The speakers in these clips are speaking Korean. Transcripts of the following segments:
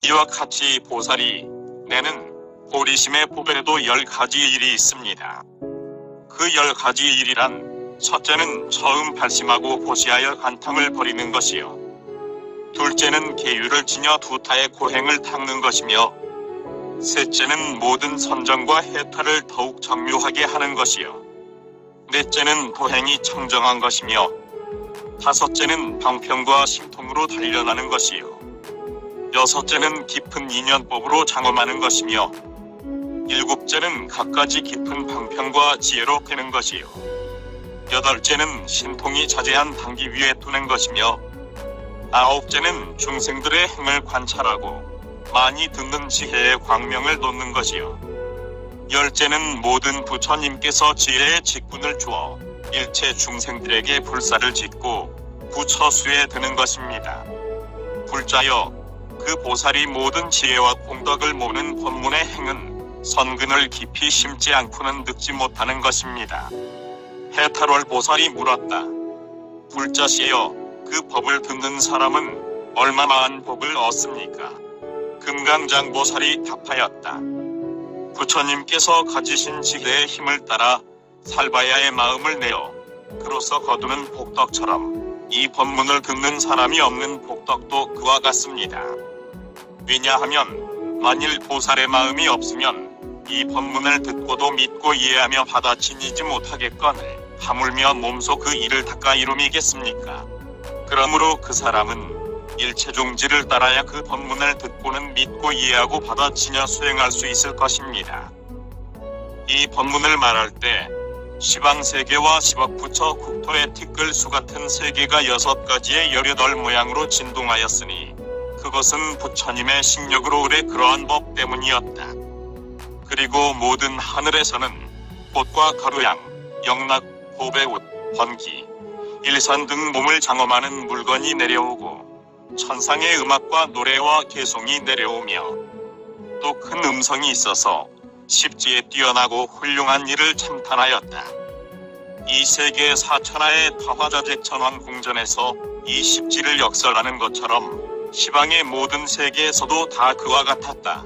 이와 같이 보살이 내는 보리심의 법에도 10가지 일이 있습니다. 그 10가지 일이란 첫째는 처음 발심하고 보시하여 간탕을 버리는 것이요. 둘째는 계율을 지녀 두타의 고행을 닦는 것이며 셋째는 모든 선정과 해탈을 더욱 정묘하게 하는 것이요. 넷째는 도행이 청정한 것이며 다섯째는 방평과 심통으로 단련하는 것이요. 여섯째는 깊은 인연법으로 장엄하는 것이며 일곱째는 갖가지 깊은 방평과 지혜로 깨는 것이요. 여덟째는 신통이 자제한 단기 위에 두는 것이며 아홉째는 중생들의 행을 관찰하고 많이 듣는 지혜의 광명을 놓는 것이요. 열째는 모든 부처님께서 지혜의 직분을 주어 일체 중생들에게 불사를 짓고 부처수에 드는 것입니다. 불자여, 그 보살이 모든 지혜와 공덕을 모으는 법문의 행은 선근을 깊이 심지 않고는 늙지 못하는 것입니다. 해탈월 보살이 물었다. 불자시여, 그 법을 듣는 사람은 얼마만한 복을 얻습니까? 금강장보살이 답하였다. 부처님께서 가지신 지혜의 힘을 따라 살바야의 마음을 내어 그로서 거두는 복덕처럼 이 법문을 듣는 사람이 없는 복덕도 그와 같습니다. 왜냐하면 만일 보살의 마음이 없으면 이 법문을 듣고도 믿고 이해하며 받아치니지 못하겠거늘 하물며 몸소 그 일을 닦아 이루미겠습니까? 그러므로 그 사람은 일체종지를 따라야 그 법문을 듣고는 믿고 이해하고 받아치며 수행할 수 있을 것입니다. 이 법문을 말할 때 시방세계와 시박부처 국토의 티끌수 같은 세계가 6가지의 18 모양으로 진동하였으니 그것은 부처님의 신력으로 오래 그러한 법 때문이었다. 그리고 모든 하늘에서는 꽃과 가루양, 영락, 보배옷, 번기, 일산 등 몸을 장엄하는 물건이 내려오고 천상의 음악과 노래와 개송이 내려오며 또 큰 음성이 있어서 십지에 뛰어나고 훌륭한 일을 참탄하였다. 이 세계 사천하의 타화자재 천왕궁전에서 이 십지를 역설하는 것처럼 시방의 모든 세계에서도 다 그와 같았다.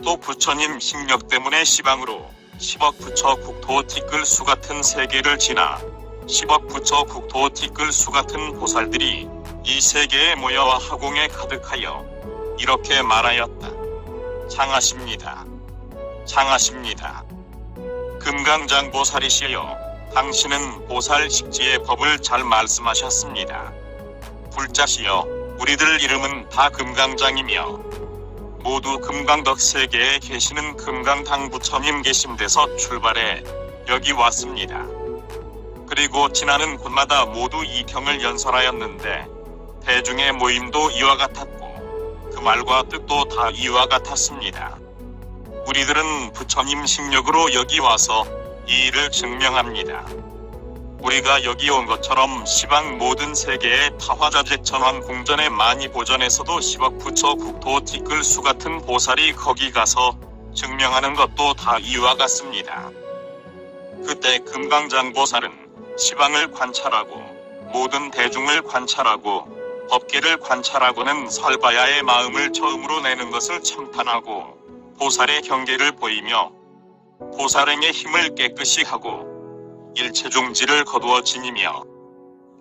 또 부처님 신력 때문에 시방으로 10억 부처 국토 티끌수 같은 세계를 지나 10억 부처 국토 티끌수 같은 보살들이 이 세계에 모여 화공에 가득하여 이렇게 말하였다. 장하십니다. 장하십니다. 금강장보살이시여, 당신은 보살 십지의 법을 잘 말씀하셨습니다. 불자시여, 우리들 이름은 다 금강장이며 모두 금강덕 세계에 계시는 금강당 부처님 계신 데서 출발해 여기 왔습니다. 그리고 지나는 곳마다 모두 이 경을 연설하였는데 대중의 모임도 이와 같았고 그 말과 뜻도 다 이와 같았습니다. 우리들은 부처님 신력으로 여기 와서 이 일을 증명합니다. 우리가 여기 온 것처럼 시방 모든 세계의 타화자재 천왕궁전의 많이 보전에서도 10억 부처 국토 티끌수 같은 보살이 거기 가서 증명하는 것도 다 이와 같습니다. 그때 금강장보살은 시방을 관찰하고 모든 대중을 관찰하고 법계를 관찰하고는 설바야의 마음을 처음으로 내는 것을 참탄하고 보살의 경계를 보이며 보살행의 힘을 깨끗이 하고 일체종지를 거두어 지니며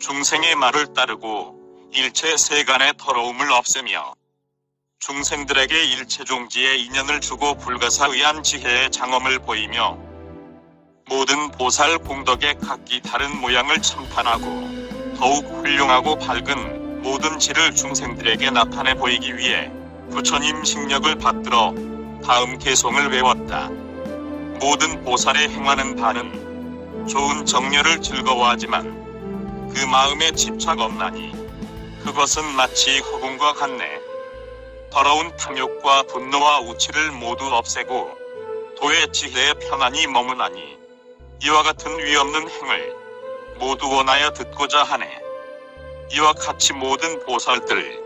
중생의 말을 따르고 일체 세간의 더러움을 없애며 중생들에게 일체종지의 인연을 주고 불가사의한 지혜의 장엄을 보이며 모든 보살 공덕의 각기 다른 모양을 참탄하고 더욱 훌륭하고 밝은 모든 지를 중생들에게 나타내 보이기 위해 부처님 신력을 받들어 다음 개송을 외웠다. 모든 보살의 행하는 바는 좋은 정렬을 즐거워하지만 그 마음에 집착 없나니 그것은 마치 허공과 같네. 더러운 탐욕과 분노와 우치를 모두 없애고 도의 지혜에 편안히 머무나니 이와 같은 위없는 행을 모두 원하여 듣고자 하네. 이와 같이 모든 보살들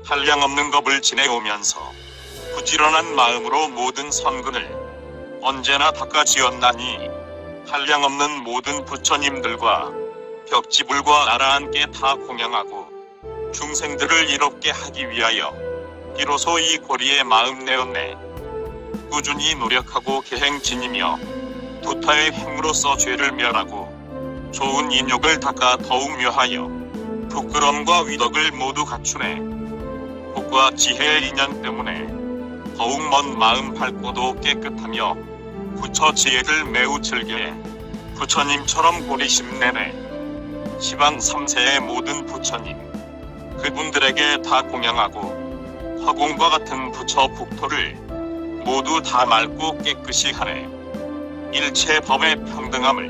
한량없는 겁을 지내오면서 부지런한 마음으로 모든 선근을 언제나 닦아지었나니 한량없는 모든 부처님들과 벽지불과 나라 함께 다 공양하고 중생들을 이롭게 하기 위하여 이로소 이 고리에 마음 내었네. 꾸준히 노력하고 계행진이며 두타의 행으로서 죄를 멸하고 좋은 인욕을 닦아 더욱 묘하여 부끄럼과 위덕을 모두 갖추네. 복과 지혜의 인연 때문에 더욱 먼 마음 밝고도 깨끗하며 부처 지혜를 매우 즐겨해 부처님처럼 고리심 내네. 시방 3세의 모든 부처님 그분들에게 다 공양하고 화공과 같은 부처 국토를 모두 다 맑고 깨끗이 하네. 일체 법의 평등함을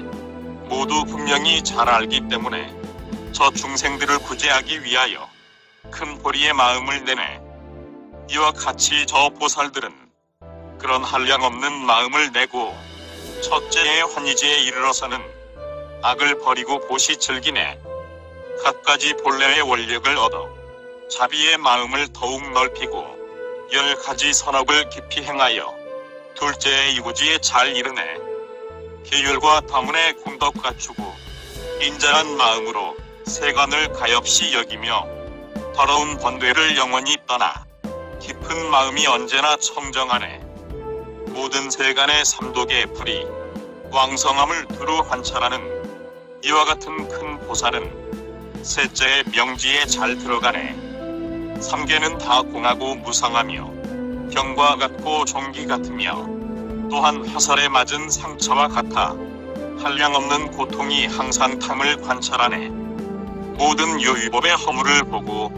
모두 분명히 잘 알기 때문에 저 중생들을 구제하기 위하여 큰 보리의 마음을 내네. 이와 같이 저 보살들은 그런 한량없는 마음을 내고 첫째의 환희지에 이르러서는 악을 버리고 보시 즐기네. 갖가지 본래의 원력을 얻어 자비의 마음을 더욱 넓히고 10가지 선업을 깊이 행하여 둘째의 이구지에 잘 이르네. 계율과 다문의 공덕 갖추고 인자한 마음으로 세간을 가엾이 여기며 더러운 번뇌를 영원히 떠나 깊은 마음이 언제나 청정하네. 모든 세간의 삼독의 불이 왕성함을 두루 관찰하는 이와 같은 큰 보살은 셋째의 명지에 잘 들어가네. 삼계는 다 공하고 무상하며 병과 같고 종기 같으며 또한 화살에 맞은 상처와 같아 한량없는 고통이 항상 탐을 관찰하네. 모든 요유법의 허물을 보고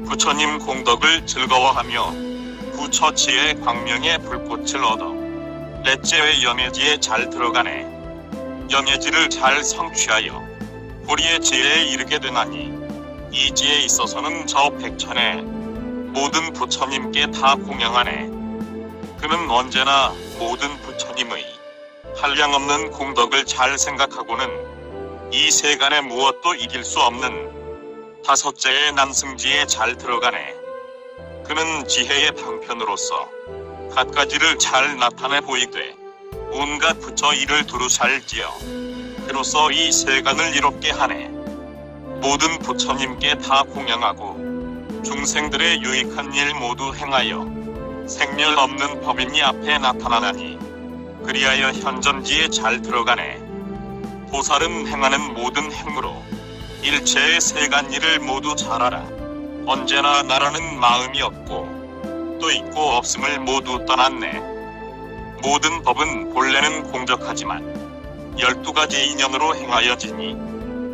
부처님 공덕을 즐거워하며 부처지의 광명의 불꽃을 얻어 넷째의 염해지에 잘 들어가네. 염해지를 잘 성취하여 보리의 지혜에 이르게 되나니 이 지에 있어서는 저 백천의 모든 부처님께 다 공양하네. 그는 언제나 모든 부처님의 한량없는 공덕을 잘 생각하고는 이 세간의 무엇도 이길 수 없는 다섯째의 난승지에 잘 들어가네. 그는 지혜의 방편으로서 갖가지를 잘 나타내 보이되 온갖 부처 일을 두루 잘지어 그로써 이 세간을 이롭게 하네. 모든 부처님께 다 공양하고 중생들의 유익한 일 모두 행하여 생멸 없는 법인이 앞에 나타나나니 그리하여 현전지에 잘 들어가네. 보살은 행하는 모든 행으로 일체의 세간 일을 모두 잘 알아 언제나 나라는 마음이 없고 또 있고 없음을 모두 떠났네. 모든 법은 본래는 공적하지만 12가지 인연으로 행하여지니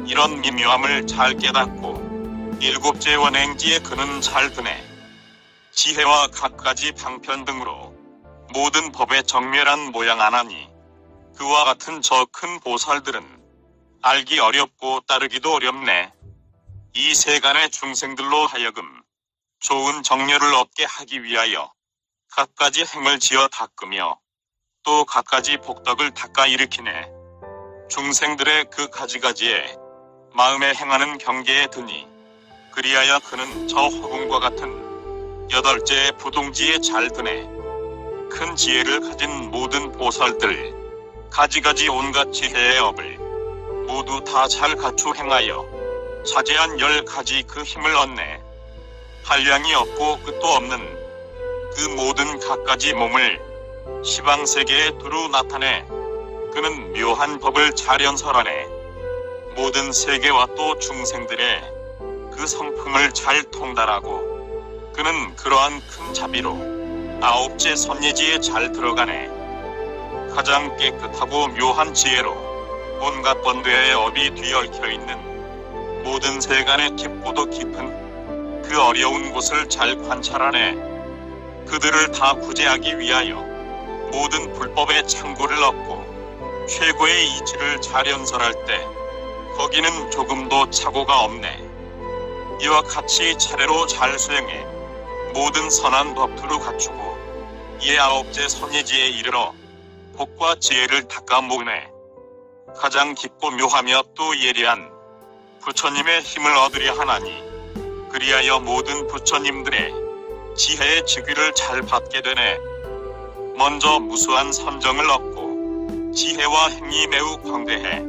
이런 미묘함을 잘 깨닫고 일곱째 원행지에 그는 잘 드네. 지혜와 갖가지 방편 등으로 모든 법의 정멸한 모양 안하니 그와 같은 저 큰 보살들은 알기 어렵고 따르기도 어렵네. 이 세간의 중생들로 하여금 좋은 정렬을 얻게 하기 위하여 갖가지 행을 지어 닦으며 또 갖가지 복덕을 닦아 일으키네. 중생들의 그 가지가지에 마음에 행하는 경계에 드니 그리하여 그는 저 화공과 같은 8째의 부동지에 잘 드네. 큰 지혜를 가진 모든 보살들 가지가지 온갖 지혜의 업을 모두 다 잘 갖추 행하여 자제한 10가지 그 힘을 얻네. 한량이 없고 끝도 없는 그 모든 갖가지 몸을 시방세계에 두루 나타내 그는 묘한 법을 잘 연설하네. 모든 세계와 또 중생들의 그 성품을 잘 통달하고 그는 그러한 큰 자비로 9째 선예지에 잘 들어가네. 가장 깨끗하고 묘한 지혜로 온갖 번뇌의 업이 뒤얽혀 있는 모든 세간의 깊고도 깊은 그 어려운 곳을 잘 관찰하네. 그들을 다 구제하기 위하여 모든 불법의 창고를 얻고 최고의 이치를 잘 연설할 때 거기는 조금도 착오가 없네. 이와 같이 차례로 잘 수행해 모든 선한 법투를 갖추고 이에 9째 선예지에 이르러 복과 지혜를 닦아 모으네. 가장 깊고 묘하며 또 예리한 부처님의 힘을 얻으려 하나니 그리하여 모든 부처님들의 지혜의 직위를 잘 받게 되네. 먼저 무수한 선정을 얻고 지혜와 행이 매우 광대해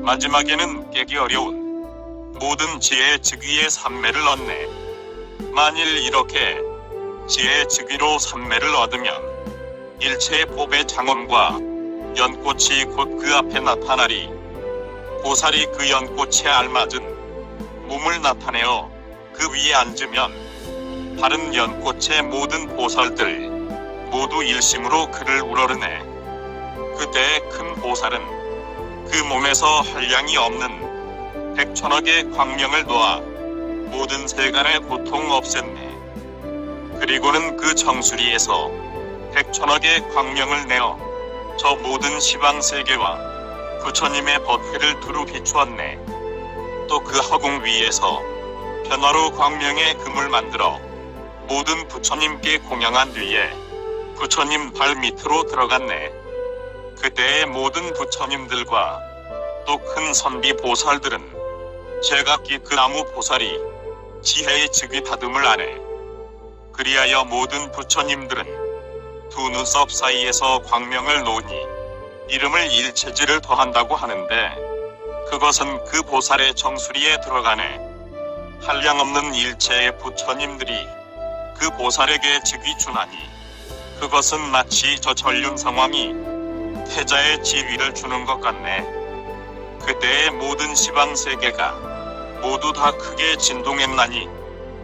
마지막에는 깨기 어려운 모든 지혜의 직위의 삼매를 얻네. 만일 이렇게 지혜의 즉위로 삼매를 얻으면 일체의 법의 장엄과 연꽃이 곧 그 앞에 나타나리. 보살이 그 연꽃에 알맞은 몸을 나타내어 그 위에 앉으면 다른 연꽃의 모든 보살들 모두 일심으로 그를 우러르네. 그때 큰 보살은 그 몸에서 한량이 없는 100,000억의 광명을 놓아 모든 세간의 고통 없앴네. 그리고는 그 정수리에서 100,000억의 광명을 내어 저 모든 시방세계와 부처님의 법회를 두루 비추었네. 또 그 허공 위에서 변화로 광명의 금을 만들어 모든 부처님께 공양한 뒤에 부처님 발 밑으로 들어갔네. 그때의 모든 부처님들과 또 큰 선비 보살들은 제각기 그 나무 보살이 지혜의 즉위 다듬을 안해. 그리하여 모든 부처님들은 두 눈썹 사이에서 광명을 놓으니 이름을 일체지를 더한다고 하는데, 그것은 그 보살의 정수리에 들어가네. 한량없는 일체의 부처님들이 그 보살에게 즉위 준하니 그것은 마치 저 전륜 상황이 태자의 지위를 주는 것 같네. 그때의 모든 시방세계가 모두 다 크게 진동했나니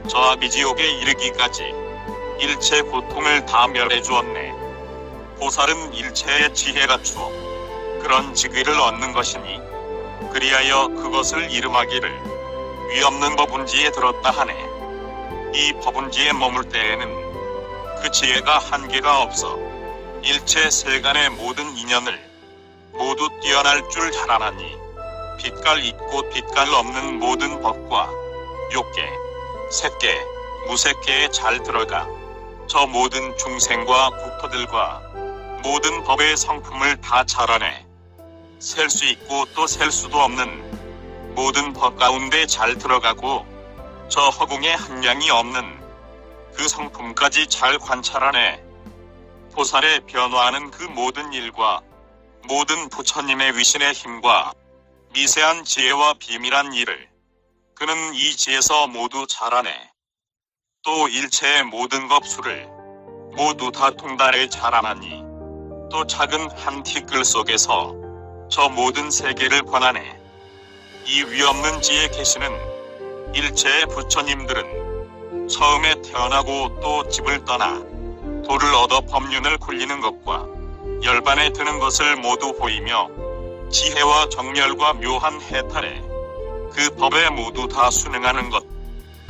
저 아비지옥에 이르기까지 일체 고통을 다 멸해 주었네. 보살은 일체의 지혜가 주어 그런 직위를 얻는 것이니 그리하여 그것을 이름하기를 위없는 법운지에 들었다 하네. 이 법운지에 머물 때에는 그 지혜가 한계가 없어 일체 세간의 모든 인연을 모두 뛰어날 줄 잘 아나니 빛깔 있고 빛깔 없는 모든 법과 욕계, 색계, 무색계에 잘 들어가 저 모든 중생과 국토들과 모든 법의 성품을 다 잘 아네. 셀 수 있고 또 셀 수도 없는 모든 법 가운데 잘 들어가고 저 허공에 한량이 없는 그 성품까지 잘 관찰하네. 보살의 변화하는 그 모든 일과 모든 부처님의 위신의 힘과 미세한 지혜와 비밀한 일을 그는 이 지에서 모두 잘 아네. 또 일체의 모든 법수를 모두 다 통달해 잘 아나니 또 작은 한 티끌 속에서 저 모든 세계를 관하네. 이 위없는 지에 계시는 일체의 부처님들은 처음에 태어나고 또 집을 떠나 도를 얻어 법륜을 굴리는 것과 열반에 드는 것을 모두 보이며 지혜와 정멸과 묘한 해탈에 그 법에 모두 다 순응하는 것,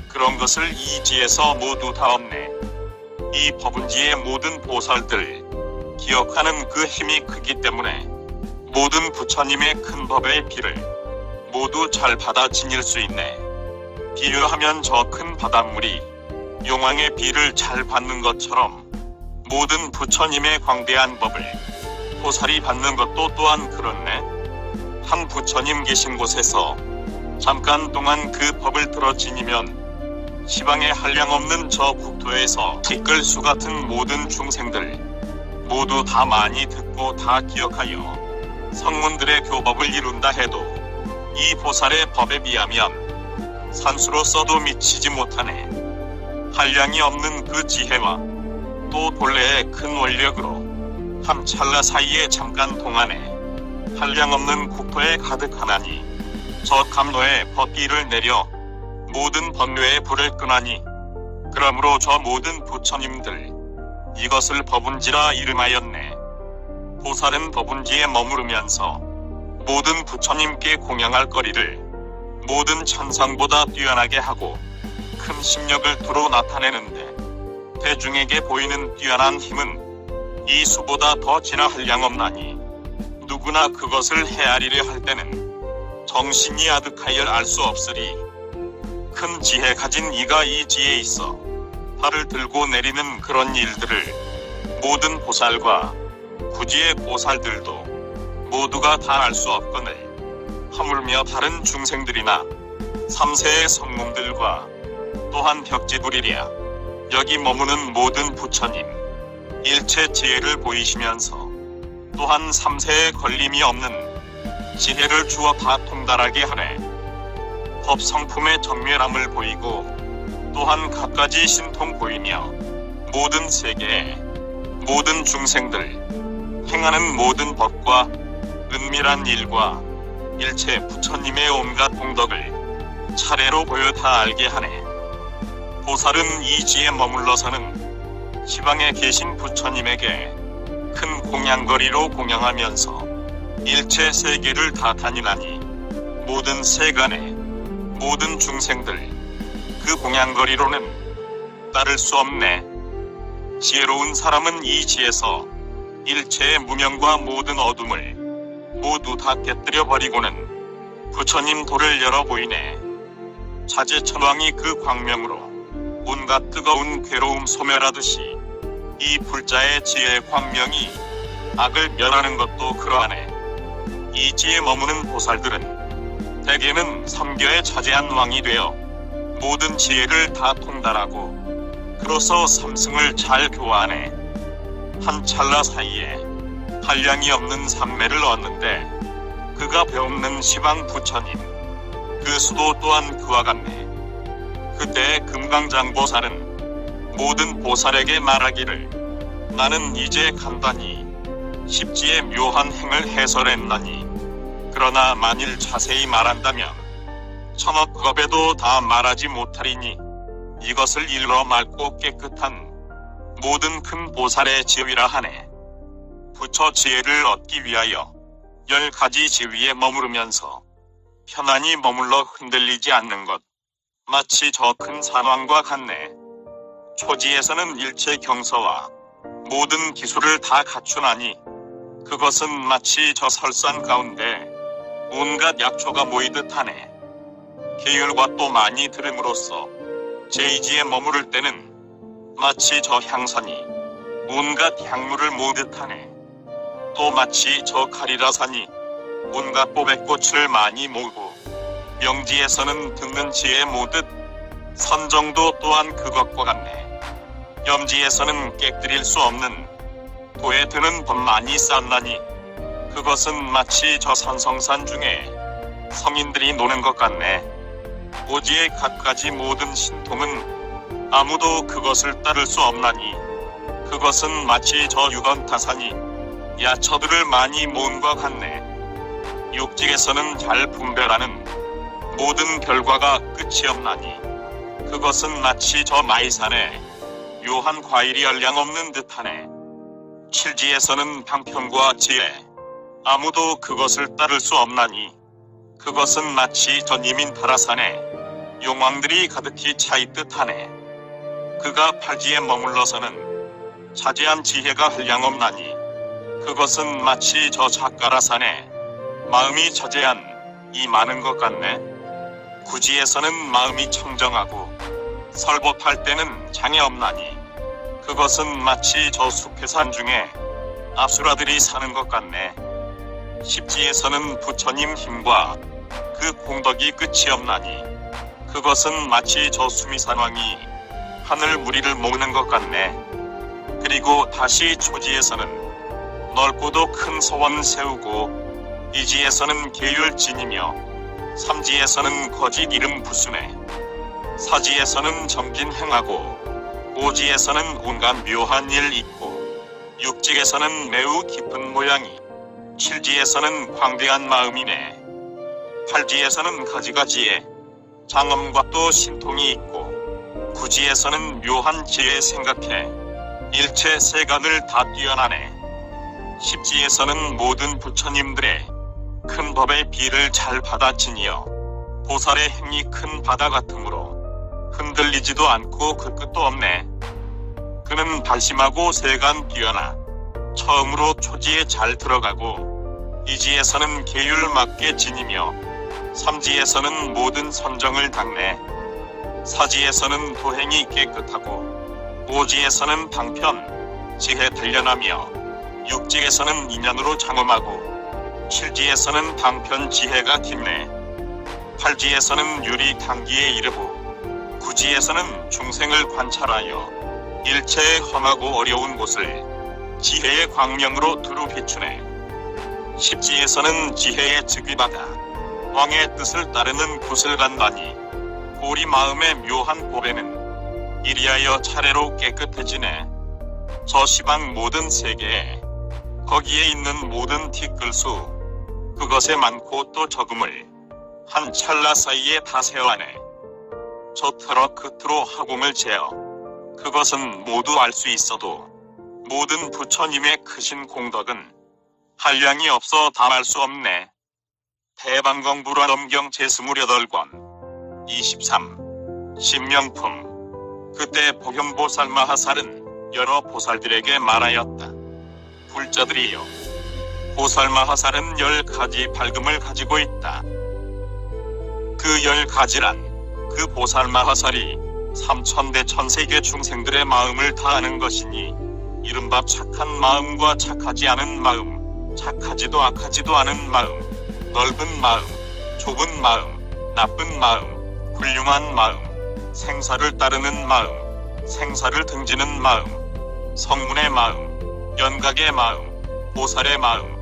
그런 것을 이 지에서 모두 다 얻네. 이 법운지의 모든 보살들 기억하는 그 힘이 크기 때문에 모든 부처님의 큰 법의 비를 모두 잘 받아 지닐 수 있네. 비유하면 저 큰 바닷물이 용왕의 비를 잘 받는 것처럼 모든 부처님의 광대한 법을 보살이 받는 것도 또한 그렇네. 한 부처님 계신 곳에서 잠깐 동안 그 법을 들어 지니면 시방에 한량없는 저 국토에서 티끌수 같은 모든 중생들 모두 다 많이 듣고 다 기억하여 성문들의 교법을 이룬다 해도 이 보살의 법에 비하면 산수로 써도 미치지 못하네. 한량이 없는 그 지혜와 또 본래의 큰 원력으로 한 찰나 사이에 잠깐 동안에 한량없는 국토에 가득하나니 저 감로에 법비를 내려 모든 법뇌의 불을 끄나니 그러므로 저 모든 부처님들 이것을 법운지라 이름하였네. 보살은 법운지에 머무르면서 모든 부처님께 공양할 거리를 모든 천상보다 뛰어나게 하고 큰 심력을 두루 나타내는데 대중에게 보이는 뛰어난 힘은 이 수보다 더 지나 한량없나니 누구나 그것을 헤아리려 할 때는 정신이 아득하여 알 수 없으리. 큰 지혜 가진 이가 이 지에 있어 발을 들고 내리는 그런 일들을 모든 보살과 구지의 보살들도 모두가 다 알 수 없거늘 하물며 다른 중생들이나 삼세의 성몽들과 또한 벽지불이랴 여기 머무는 모든 부처님 일체 지혜를 보이시면서 또한 삼세에 걸림이 없는 지혜를 주어 다 통달하게 하네. 법 성품의 정밀함을 보이고 또한 갖가지 신통 보이며 모든 세계, 모든 중생들, 행하는 모든 법과 은밀한 일과 일체 부처님의 온갖 공덕을 차례로 보여 다 알게 하네. 보살은 이지에 머물러서는 시방에 계신 부처님에게 큰 공양거리로 공양하면서 일체 세계를 다 다니나니 모든 세간의 모든 중생들 그 공양거리로는 따를 수 없네. 지혜로운 사람은 이 지에서 일체의 무명과 모든 어둠을 모두 다 깨뜨려 버리고는 부처님 도를 열어 보이네. 자재천왕이 그 광명으로 온갖 뜨거운 괴로움 소멸하듯이 이 불자의 지혜의 광명이 악을 멸하는 것도 그러하네. 이 지에 머무는 보살들은 대개는 삼교의 자제한 왕이 되어 모든 지혜를 다 통달하고 그로서 삼승을 잘 교화하네. 한 찰나 사이에 한량이 없는 삼매를 얻는데 그가 배없는 시방 부처님 그 수도 또한 그와 같네. 그때 금강장보살은 모든 보살에게 말하기를 나는 이제 간단히 십지의 묘한 행을 해설했나니 그러나 만일 자세히 말한다면 천억 겁에도 다 말하지 못하리니 이것을 일러 맑고 깨끗한 모든 큰 보살의 지위라 하네. 부처 지혜를 얻기 위하여 10가지 지위에 머무르면서 편안히 머물러 흔들리지 않는 것 마치 저 큰 산왕과 같네. 초지에서는 일체 경서와 모든 기술을 다 갖추나니 그것은 마치 저 설산 가운데 온갖 약초가 모이듯 하네. 계율과 또 많이 들음으로써 제2지에 머무를 때는 마치 저 향산이 온갖 향물을 모으듯 하네. 또 마치 저 가리라산이 온갖 뽀백꽃을 많이 모으고 명지에서는 듣는 지혜 모듯 선정도 또한 그것과 같네. 염지에서는 깨뜨릴 수 없는 도에 드는 법 많이 쌓나니 그것은 마치 저 산성산 중에 성인들이 노는 것 같네. 오지의 갖가지 모든 신통은 아무도 그것을 따를 수 없나니 그것은 마치 저 유건타산이 야처들을 많이 모은 것 같네. 육직에서는 잘 분별하는 모든 결과가 끝이 없나니 그것은 마치 저 마이산에 묘한 과일이 열량없는 듯하네. 칠지에서는 방편과 지혜 아무도 그것을 따를 수 없나니 그것은 마치 저 니민타라산에 용왕들이 가득히 차있듯 하네. 그가 팔지에 머물러서는 자제한 지혜가 한량없나니 그것은 마치 저 작가라산에 마음이 자제한 이 많은 것 같네. 구지에서는 마음이 청정하고 설법할 때는 장애 없나니 그것은 마치 저 숙회산 중에 압수라들이 사는 것 같네. 십지에서는 부처님 힘과 그 공덕이 끝이 없나니 그것은 마치 저 수미산왕이 하늘 무리를 모으는 것 같네. 그리고 다시 초지에서는 넓고도 큰 소원 세우고 이지에서는 계율 지니며 삼지에서는 거짓 이름 부수네. 사지에서는 정진 행하고 오지에서는 온갖 묘한 일 있고 육직에서는 매우 깊은 모양이 칠지에서는 광대한 마음이네. 팔지에서는 가지가지에 장엄과 또 신통이 있고 구지에서는 묘한 지혜 생각해 일체 세간을 다 뛰어나네. 십지에서는 모든 부처님들의 큰 법의 비를 잘 받아치니여 보살의 행이 큰 바다 같으므로 흔들리지도 않고 그 끝도 없네. 그는 발심하고 세간 뛰어나 처음으로 초지에 잘 들어가고 이지에서는 계율 맞게 지니며 삼지에서는 모든 선정을 닦네. 사지에서는 도행이 깨끗하고 오지에서는 방편 지혜 단련하며 육직에서는 인연으로 장엄하고 칠지에서는 방편 지혜가 깊네. 팔지에서는 유리 단기에 이르고 구지에서는 중생을 관찰하여 일체의 험하고 어려운 곳을 지혜의 광명으로 두루 비추네. 십지에서는 지혜의 즉위받아 왕의 뜻을 따르는 굿을 간다니 고리 마음의 묘한 고배는 이리하여 차례로 깨끗해지네. 저 시방 모든 세계에 거기에 있는 모든 티끌수 그것에 많고 또 적음을 한 찰나 사이에 다 세어하네. 저 트럭 끝으로 화공을 재어 그것은 모두 알 수 있어도 모든 부처님의 크신 공덕은 한량이 없어 담을 수 없네. 대방공불화엄경 제28권 23 신명품. 그때 복염보살마하살은 여러 보살들에게 말하였다. 불자들이여, 보살마하살은 10가지 발금을 가지고 있다. 그 10가지란 그 보살마하살이 삼천대 천세계 중생들의 마음을 다 아는 것이니 이른바 착한 마음과 착하지 않은 마음, 착하지도 악하지도 않은 마음, 넓은 마음, 좁은 마음, 나쁜 마음, 훌륭한 마음, 생사를 따르는 마음, 생사를 등지는 마음, 성문의 마음, 연각의 마음, 보살의 마음,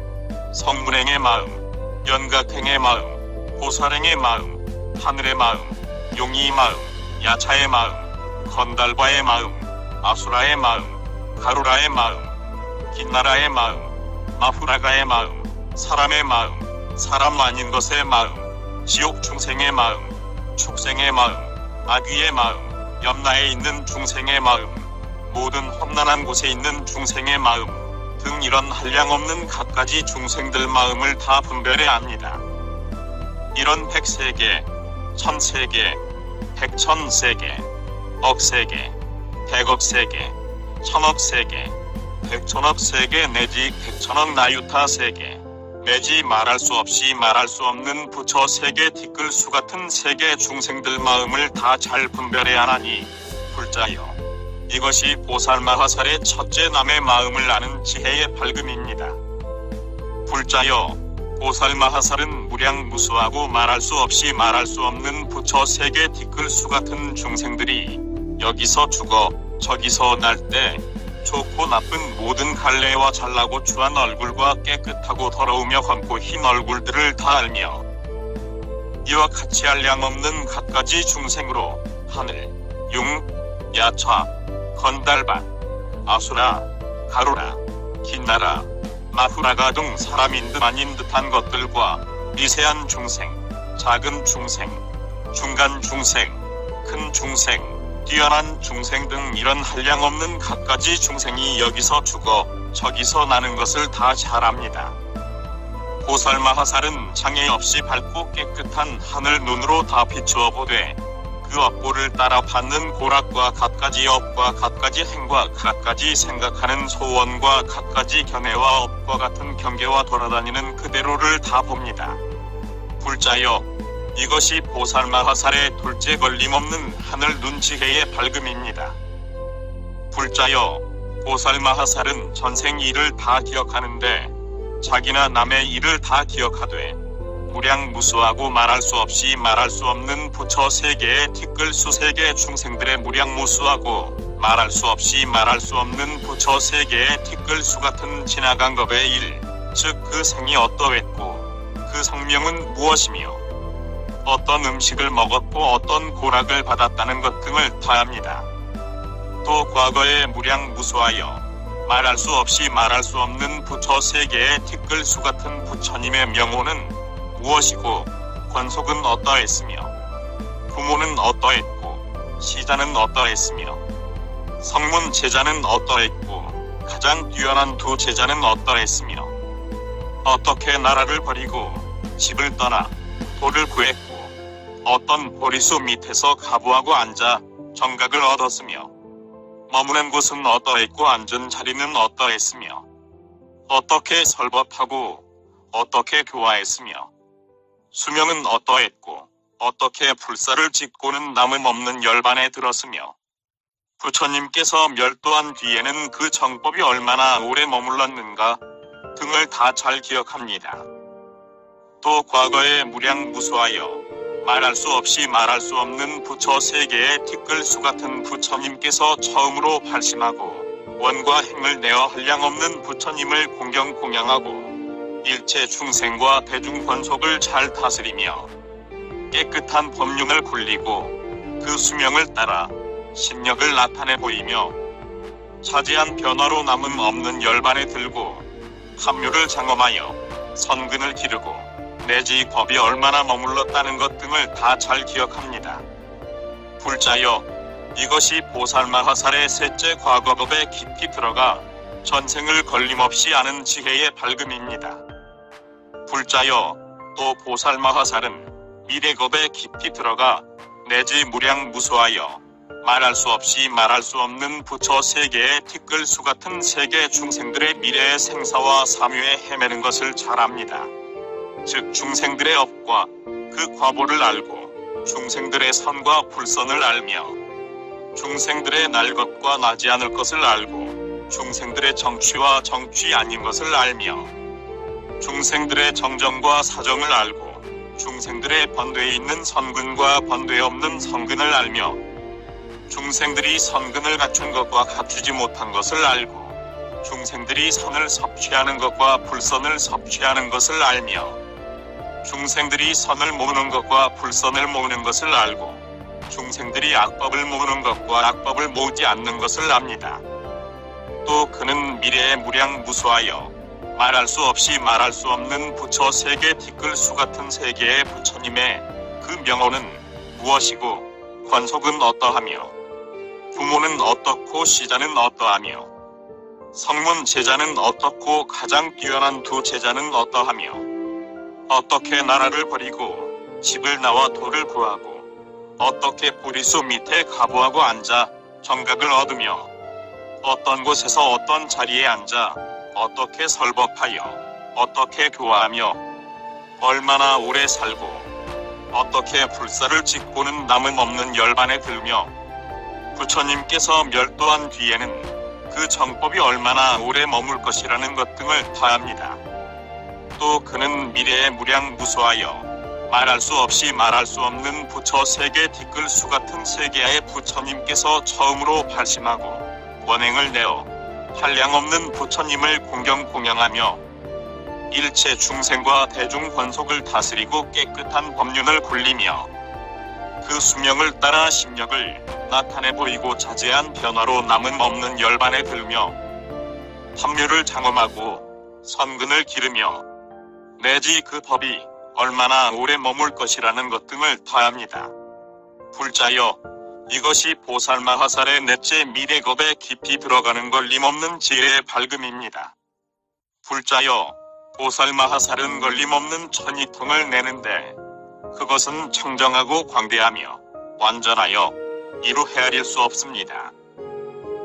성문행의 마음, 연각행의 마음, 보살행의 마음, 하늘의 마음, 용의 마음, 야차의 마음, 건달바의 마음, 아수라의 마음, 가루라의 마음, 긴나라의 마음, 마후라가의 마음, 사람의 마음, 사람 아닌 것의 마음, 지옥 중생의 마음, 축생의 마음, 아귀의 마음, 염라에 있는 중생의 마음, 모든 험난한 곳에 있는 중생의 마음 등 이런 한량없는 갖가지 중생들 마음을 다 분별해야 합니다. 이런 100세계, 1000세계, 100천세계, 억세계, 백억세계, 천억세계, 백천억세계 내지 백천억 나유타세계, 내지 말할 수 없이 말할 수 없는 부처 세계 티끌수 같은 세계 중생들 마음을 다 잘 분별해야 하나니 불자여, 이것이 보살마하살의 첫째 남의 마음을 아는 지혜의 발금입니다. 불자여, 보살마하살은 무량무수하고 말할 수 없이 말할 수 없는 부처 세계 티끌수 같은 중생들이 여기서 죽어 저기서 날 때 좋고 나쁜 모든 갈래와 잘나고 추한 얼굴과 깨끗하고 더러우며 검고 흰 얼굴들을 다 알며 이와 같이 한량 없는 갖가지 중생으로 하늘, 용, 야차, 건달바, 아수라, 가루라, 긴나라, 마후라가 등 사람인 듯 아닌 듯한 것들과 미세한 중생, 작은 중생, 중간 중생, 큰 중생, 뛰어난 중생 등 이런 한량없는 갖가지 중생이 여기서 죽어 저기서 나는 것을 다 잘 압니다. 보살마하살은 장애 없이 밝고 깨끗한 하늘 눈으로 다 비추어 보되 그 업보를 따라 받는 고락과 갖가지 업과 갖가지 행과 갖가지 생각하는 소원과 갖가지 견해와 업과 같은 경계와 돌아다니는 그대로를 다 봅니다. 불자여, 이것이 보살마하살의 둘째 걸림없는 하늘 눈지혜의 발금입니다. 불자여, 보살마하살은 전생 일을 다 기억하는데 자기나 남의 일을 다 기억하되 무량무수하고 말할 수 없이 말할 수 없는 부처 세계의 티끌수 세계 중생들의 무량무수하고 말할 수 없이 말할 수 없는 부처 세계의 티끌수 같은 지나간 법의 일, 즉 그 생이 어떠했고 그 성명은 무엇이며 어떤 음식을 먹었고 어떤 고락을 받았다는 것 등을 다 합니다. 또 과거에 무량무수하여 말할 수 없이 말할 수 없는 부처 세계의 티끌수 같은 부처님의 명호는 무엇이고 권속은 어떠했으며 부모는 어떠했고 시자는 어떠했으며 성문 제자는 어떠했고 가장 뛰어난 두 제자는 어떠했으며 어떻게 나라를 버리고 집을 떠나 도를 구했고 어떤 보리수 밑에서 가부하고 앉아 정각을 얻었으며 머무는 곳은 어떠했고 앉은 자리는 어떠했으며 어떻게 설법하고 어떻게 교화했으며 수명은 어떠했고 어떻게 불사를 짓고는 남음 없는 열반에 들었으며 부처님께서 멸도한 뒤에는 그 정법이 얼마나 오래 머물렀는가 등을 다 잘 기억합니다. 또 과거에 무량무수하여 말할 수 없이 말할 수 없는 부처 세계의 티끌수 같은 부처님께서 처음으로 발심하고 원과 행을 내어 한량없는 부처님을 공경하고 일체 중생과 대중권속을 잘 다스리며 깨끗한 법륜을 굴리고 그 수명을 따라 신력을 나타내 보이며 차지한 변화로 남음 없는 열반에 들고 함유를 장엄하여 선근을 기르고 내지 법이 얼마나 머물렀다는 것 등을 다 잘 기억합니다. 불자여, 이것이 보살마하살의 셋째 과거법에 깊이 들어가 전생을 걸림없이 아는 지혜의 밝음입니다. 불자여, 또 보살마하살은 미래겁에 깊이 들어가 내지 무량무수하여 말할 수 없이 말할 수 없는 부처 세계의 티끌수 같은 세계 중생들의 미래의 생사와 사묘에 헤매는 것을 잘 압니다. 즉 중생들의 업과 그 과보를 알고 중생들의 선과 불선을 알며 중생들의 날 것과 나지 않을 것을 알고 중생들의 정취와 정취 아닌 것을 알며 중생들의 정정과 사정을 알고 중생들의 번뇌에 있는 선근과 번뇌에 없는 선근을 알며 중생들이 선근을 갖춘 것과 갖추지 못한 것을 알고 중생들이 선을 섭취하는 것과 불선을 섭취하는 것을 알며 중생들이 선을 모으는 것과 불선을 모으는 것을 알고 중생들이 악법을 모으는 것과 악법을 모으지 않는 것을 압니다. 또 그는 미래에 무량무수하여 말할 수 없이 말할 수 없는 부처 세계 티끌수 같은 세계의 부처님의 그 명호는 무엇이고 권속은 어떠하며 부모는 어떻고 시자는 어떠하며 성문 제자는 어떻고 가장 뛰어난 두 제자는 어떠하며 어떻게 나라를 버리고 집을 나와 돌을 구하고 어떻게 보리수 밑에 가보하고 앉아 정각을 얻으며 어떤 곳에서 어떤 자리에 앉아 어떻게 설법하여 어떻게 교화하며 얼마나 오래 살고 어떻게 불사를 짓고는 남음 없는 열반에 들며 부처님께서 멸도한 뒤에는 그 정법이 얼마나 오래 머물 것이라는 것 등을 다합니다. 또 그는 미래에 무량무수하여 말할 수 없이 말할 수 없는 부처 세계 티끌수 같은 세계의 부처님께서 처음으로 발심하고 원행을 내어 한량없는 부처님을 공경하며 일체 중생과 대중 권속을 다스리고 깨끗한 법륜을 굴리며 그 수명을 따라 심력을 나타내 보이고 자제한 변화로 남음 없는 열반에 들며 합류를 장엄하고 선근을 기르며 내지 그 법이 얼마나 오래 머물 것이라는 것 등을 다합니다. 불자여, 이것이 보살마하살의 넷째 미래겁에 깊이 들어가는 걸림없는 지혜의 밝음입니다. 불자여, 보살마하살은 걸림없는 천이통을 내는데 그것은 청정하고 광대하며 완전하여 이루 헤아릴 수 없습니다.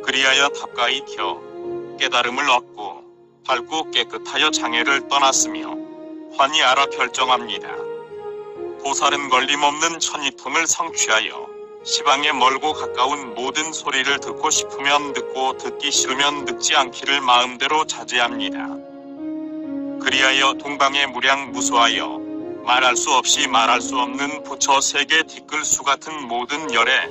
그리하여 답가히 켜 깨달음을 얻고 밝고 깨끗하여 장애를 떠났으며 환히 알아 결정합니다. 보살은 걸림없는 천이통을 성취하여 시방에 멀고 가까운 모든 소리를 듣고 싶으면 듣고 듣기 싫으면 듣지 않기를 마음대로 자제합니다. 그리하여 동방에 무량무수하여 말할 수 없이 말할 수 없는 부처 세계 티끌수 같은 모든 열에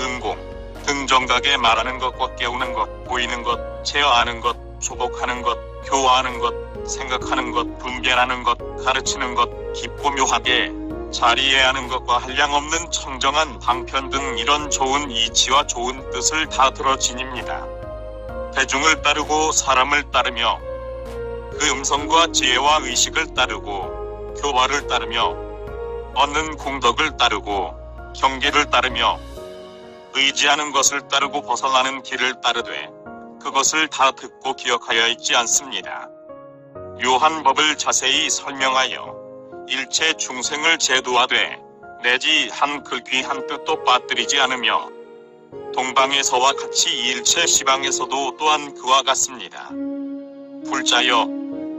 음공, 등정각에 말하는 것과 깨우는 것, 보이는 것, 제어하는 것, 조복하는 것, 교화하는 것, 생각하는 것, 분별하는 것, 가르치는 것, 깊고 묘하게 잘 이해하는 것과 한량없는 청정한 방편 등 이런 좋은 이치와 좋은 뜻을 다 들어 지닙니다. 대중을 따르고 사람을 따르며 그 음성과 지혜와 의식을 따르고 교화를 따르며 얻는 공덕을 따르고 경계를 따르며 의지하는 것을 따르고 벗어나는 길을 따르되 그것을 다 듣고 기억하여 있지 않습니다. 묘한 법을 자세히 설명하여 일체 중생을 제도하되 내지 한 글귀 한 뜻도 빠뜨리지 않으며 동방에서와 같이 일체 시방에서도 또한 그와 같습니다. 불자여,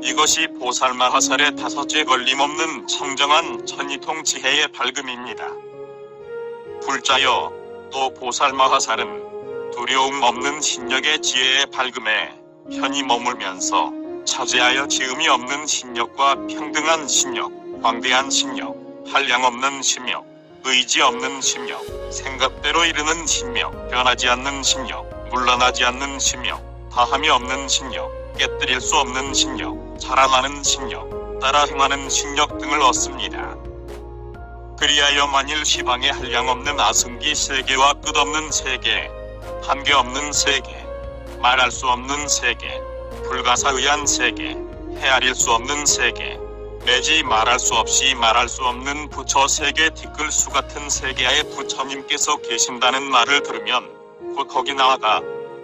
이것이 보살마하살의 다섯째 걸림없는 청정한 천이통 지혜의 밝음입니다. 불자여, 또 보살마하살은 두려움 없는 신력의 지혜의 밝음에 편히 머물면서 차지하여 지음이 없는 신력과 평등한 신력, 광대한 신력, 한량없는 신력, 의지 없는 신력, 생각대로 이르는 신력, 변하지 않는 신력, 물러나지 않는 신력, 다함이 없는 신력, 깨뜨릴 수 없는 신력, 자라나는 신력, 따라 행하는 신력 등을 얻습니다. 그리하여 만일 시방에 한량없는 아승기 세계와 끝없는 세계, 한계 없는 세계, 말할 수 없는 세계, 불가사의한 세계, 헤아릴 수 없는 세계, 매지 말할 수 없이 말할 수 없는 부처 세계 티끌수 같은 세계하에 부처님께서 계신다는 말을 들으면 곧 거기 나아가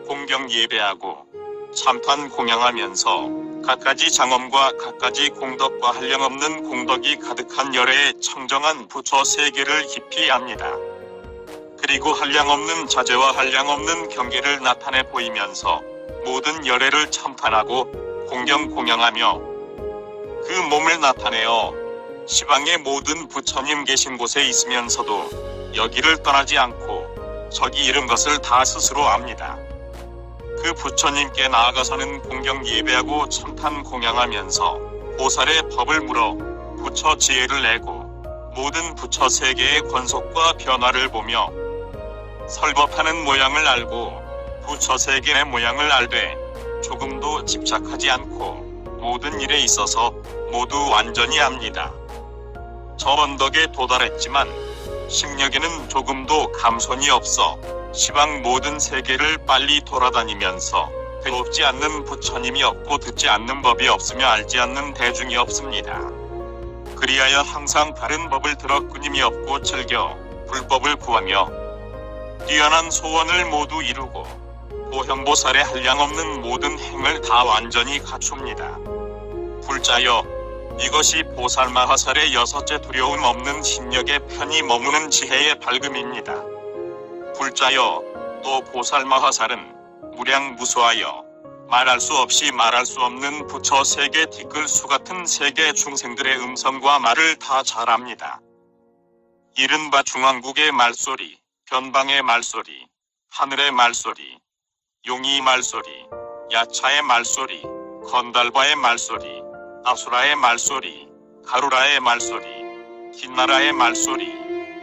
공경 예배하고 참탄 공양하면서 갖가지 장엄과 갖가지 공덕과 한량없는 공덕이 가득한 열애의 청정한 부처 세계를 깊이 압니다. 그리고 한량없는 자제와 한량없는 경계를 나타내 보이면서 모든 열애를 참탄하고 공경 공양하며 그 몸을 나타내어 시방의 모든 부처님 계신 곳에 있으면서도 여기를 떠나지 않고 저기 이른 것을 다 스스로 압니다. 그 부처님께 나아가서는 공경 예배하고 참탄 공양하면서 보살의 법을 물어 부처 지혜를 내고 모든 부처 세계의 권속과 변화를 보며 설법하는 모양을 알고 부처 세계의 모양을 알되 조금도 집착하지 않고 모든 일에 있어서 모두 완전히 압니다. 저 언덕에 도달했지만 심력에는 조금도 감손이 없어 시방 모든 세계를 빨리 돌아다니면서 배웁지 않는 부처님이 없고 듣지 않는 법이 없으며 알지 않는 대중이 없습니다. 그리하여 항상 바른 법을 들어 끊임이 없고 즐겨 불법을 구하며 뛰어난 소원을 모두 이루고 보현보살의 한량없는 모든 행을 다 완전히 갖춥니다. 불자여, 이것이 보살마하살의 여섯째 두려움 없는 심력에 편히 머무는 지혜의 밝음입니다. 불자여, 또 보살마하살은 무량무수하여 말할 수 없이 말할 수 없는 부처 세계 티끌수 같은 세계 중생들의 음성과 말을 다 잘합니다. 이른바 중앙국의 말소리, 변방의 말소리, 하늘의 말소리, 용이 말소리, 야차의 말소리, 건달바의 말소리, 아수라의 말소리, 가루라의 말소리, 긴나라의 말소리,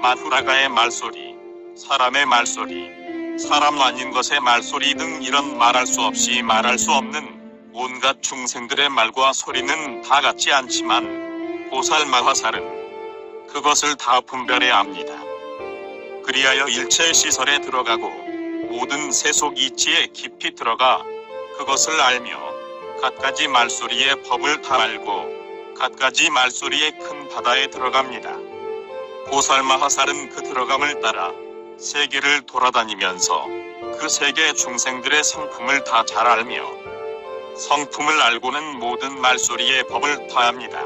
마후라가의 말소리, 사람의 말소리, 사람 아닌 것의 말소리 등 이런 말할 수 없이 말할 수 없는 온갖 중생들의 말과 소리는 다 같지 않지만 보살마하살은 그것을 다 분별해야 합니다. 그리하여 일체 시설에 들어가고 모든 세속 이치에 깊이 들어가 그것을 알며 갖가지 말소리의 법을 다 알고 갖가지 말소리의 큰 바다에 들어갑니다. 보살마하살은 그 들어감을 따라 세계를 돌아다니면서 그 세계 중생들의 성품을 다 잘 알며 성품을 알고는 모든 말소리의 법을 다 합니다.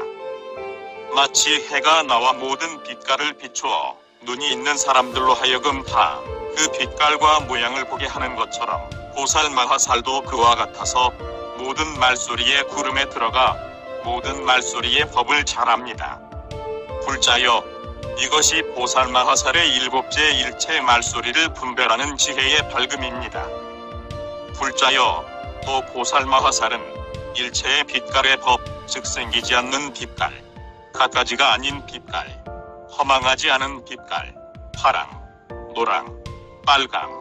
마치 해가 나와 모든 빛깔을 비추어 눈이 있는 사람들로 하여금 다 그 빛깔과 모양을 보게 하는 것처럼 보살마하살도 그와 같아서 모든 말소리의 구름에 들어가 모든 말소리의 법을 잘 압니다. 불자여, 이것이 보살마하살의 일곱째 일체 말소리를 분별하는 지혜의 밝음입니다. 불자여, 또 보살마하살은 일체의 빛깔의 법, 즉 생기지 않는 빛깔, 갖가지가 아닌 빛깔, 허망하지 않은 빛깔, 파랑, 노랑, 빨강,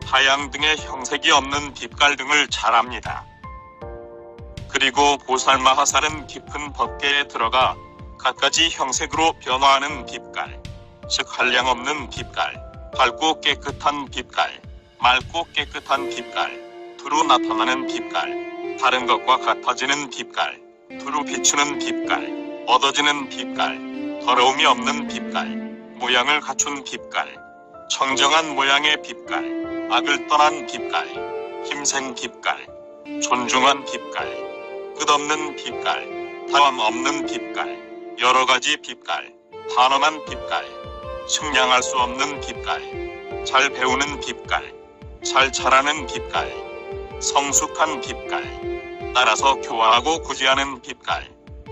하양 등의 형색이 없는 빛깔 등을 잘 압니다. 그리고 보살마하살은 깊은 법계에 들어가 갖가지 형색으로 변화하는 빛깔, 즉 한량없는 빛깔, 밝고 깨끗한 빛깔, 맑고 깨끗한 빛깔, 두루 나타나는 빛깔, 다른 것과 같아지는 빛깔, 두루 비추는 빛깔, 얻어지는 빛깔, 더러움이 없는 빛깔, 모양을 갖춘 빛깔, 청정한 모양의 빛깔, 악을 떠난 빛깔, 힘센 빛깔, 존중한 빛깔, 끝없는 빛깔, 다함 없는 빛깔, 여러가지 빛깔, 단엄한 빛깔, 측량할 수 없는 빛깔, 잘 배우는 빛깔, 잘 자라는 빛깔, 성숙한 빛깔, 따라서 교화하고 구제하는 빛깔,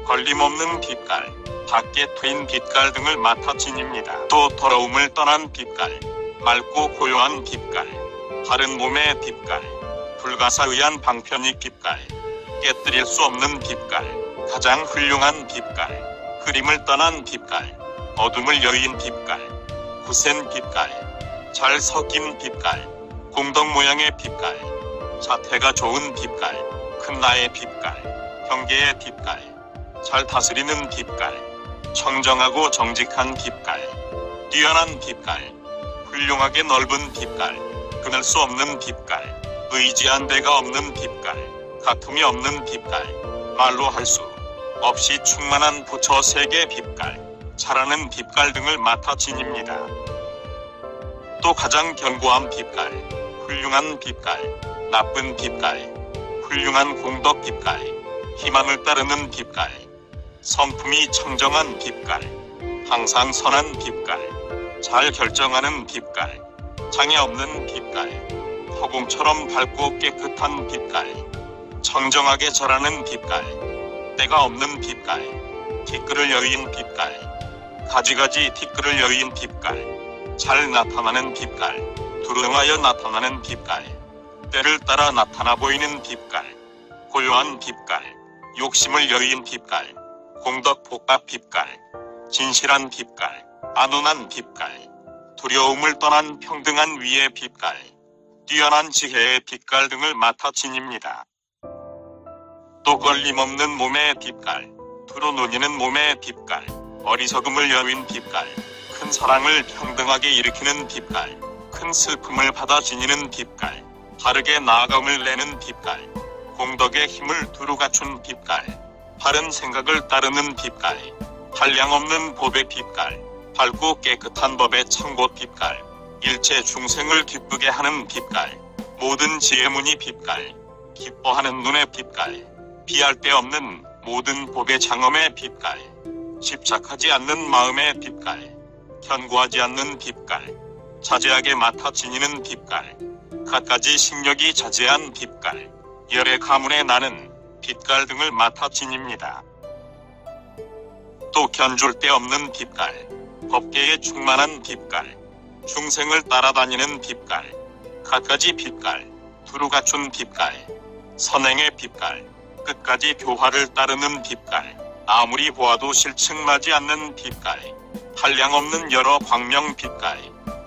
걸림없는 빛깔, 밖에 트인 빛깔 등을 맡아 지닙니다. 또 더러움을 떠난 빛깔, 맑고 고요한 빛깔, 바른 몸의 빛깔, 불가사의한 방편이 빛깔, 깨뜨릴 수 없는 빛깔, 가장 훌륭한 빛깔, 흐림을 떠난 빛깔, 어둠을 여인 빛깔, 굳센 빛깔, 잘 섞인 빛깔, 공덕 모양의 빛깔, 자태가 좋은 빛깔, 큰 나의 빛깔, 경계의 빛깔, 잘 다스리는 빛깔, 청정하고 정직한 빛깔, 뛰어난 빛깔, 훌륭하게 넓은 빛깔, 끊을 수 없는 빛깔, 의지한 데가 없는 빛깔, 다툼이 없는 빛깔, 말로 할 수 없이 충만한 부처 세계 빛깔, 잘하는 빛깔 등을 맡아 지닙니다. 또 가장 견고한 빛깔, 훌륭한 빛깔, 나쁜 빛깔, 훌륭한 공덕 빛깔, 희망을 따르는 빛깔, 성품이 청정한 빛깔, 항상 선한 빛깔, 잘 결정하는 빛깔, 장애 없는 빛깔, 허공처럼 밝고 깨끗한 빛깔, 청정하게 자라는 빛깔, 때가 없는 빛깔, 티끌을 여인 빛깔, 가지가지 티끌을 여인 빛깔, 잘 나타나는 빛깔, 두루뭉하여 나타나는 빛깔, 때를 따라 나타나 보이는 빛깔, 고요한 빛깔, 욕심을 여인 빛깔, 공덕복합 빛깔, 진실한 빛깔, 안온한 빛깔, 두려움을 떠난 평등한 위의 빛깔, 뛰어난 지혜의 빛깔 등을 맡아 지닙니다. 또 걸림없는 몸의 빛깔, 두루 누니는 몸의 빛깔, 어리석음을 여윈 빛깔, 큰 사랑을 평등하게 일으키는 빛깔, 큰 슬픔을 받아 지니는 빛깔, 바르게 나아감을 내는 빛깔, 공덕의 힘을 두루 갖춘 빛깔, 바른 생각을 따르는 빛깔, 한량없는 법의 빛깔, 밝고 깨끗한 법의 창고 빛깔, 일체 중생을 기쁘게 하는 빛깔, 모든 지혜문이 빛깔, 기뻐하는 눈의 빛깔, 비할 데 없는 모든 법의 장엄의 빛깔, 집착하지 않는 마음의 빛깔, 견고하지 않는 빛깔, 자제하게 맡아 지니는 빛깔, 갖가지 식력이 자제한 빛깔, 열의 가문에 나는 빛깔 등을 맡아 지닙니다. 또 견줄 데 없는 빛깔, 법계에 충만한 빛깔, 중생을 따라다니는 빛깔, 갖가지 빛깔, 두루 갖춘 빛깔, 선행의 빛깔, 끝까지 교화를 따르는 빛깔, 아무리 보아도 실측나지 않는 빛깔, 한량없는 여러 광명 빛깔,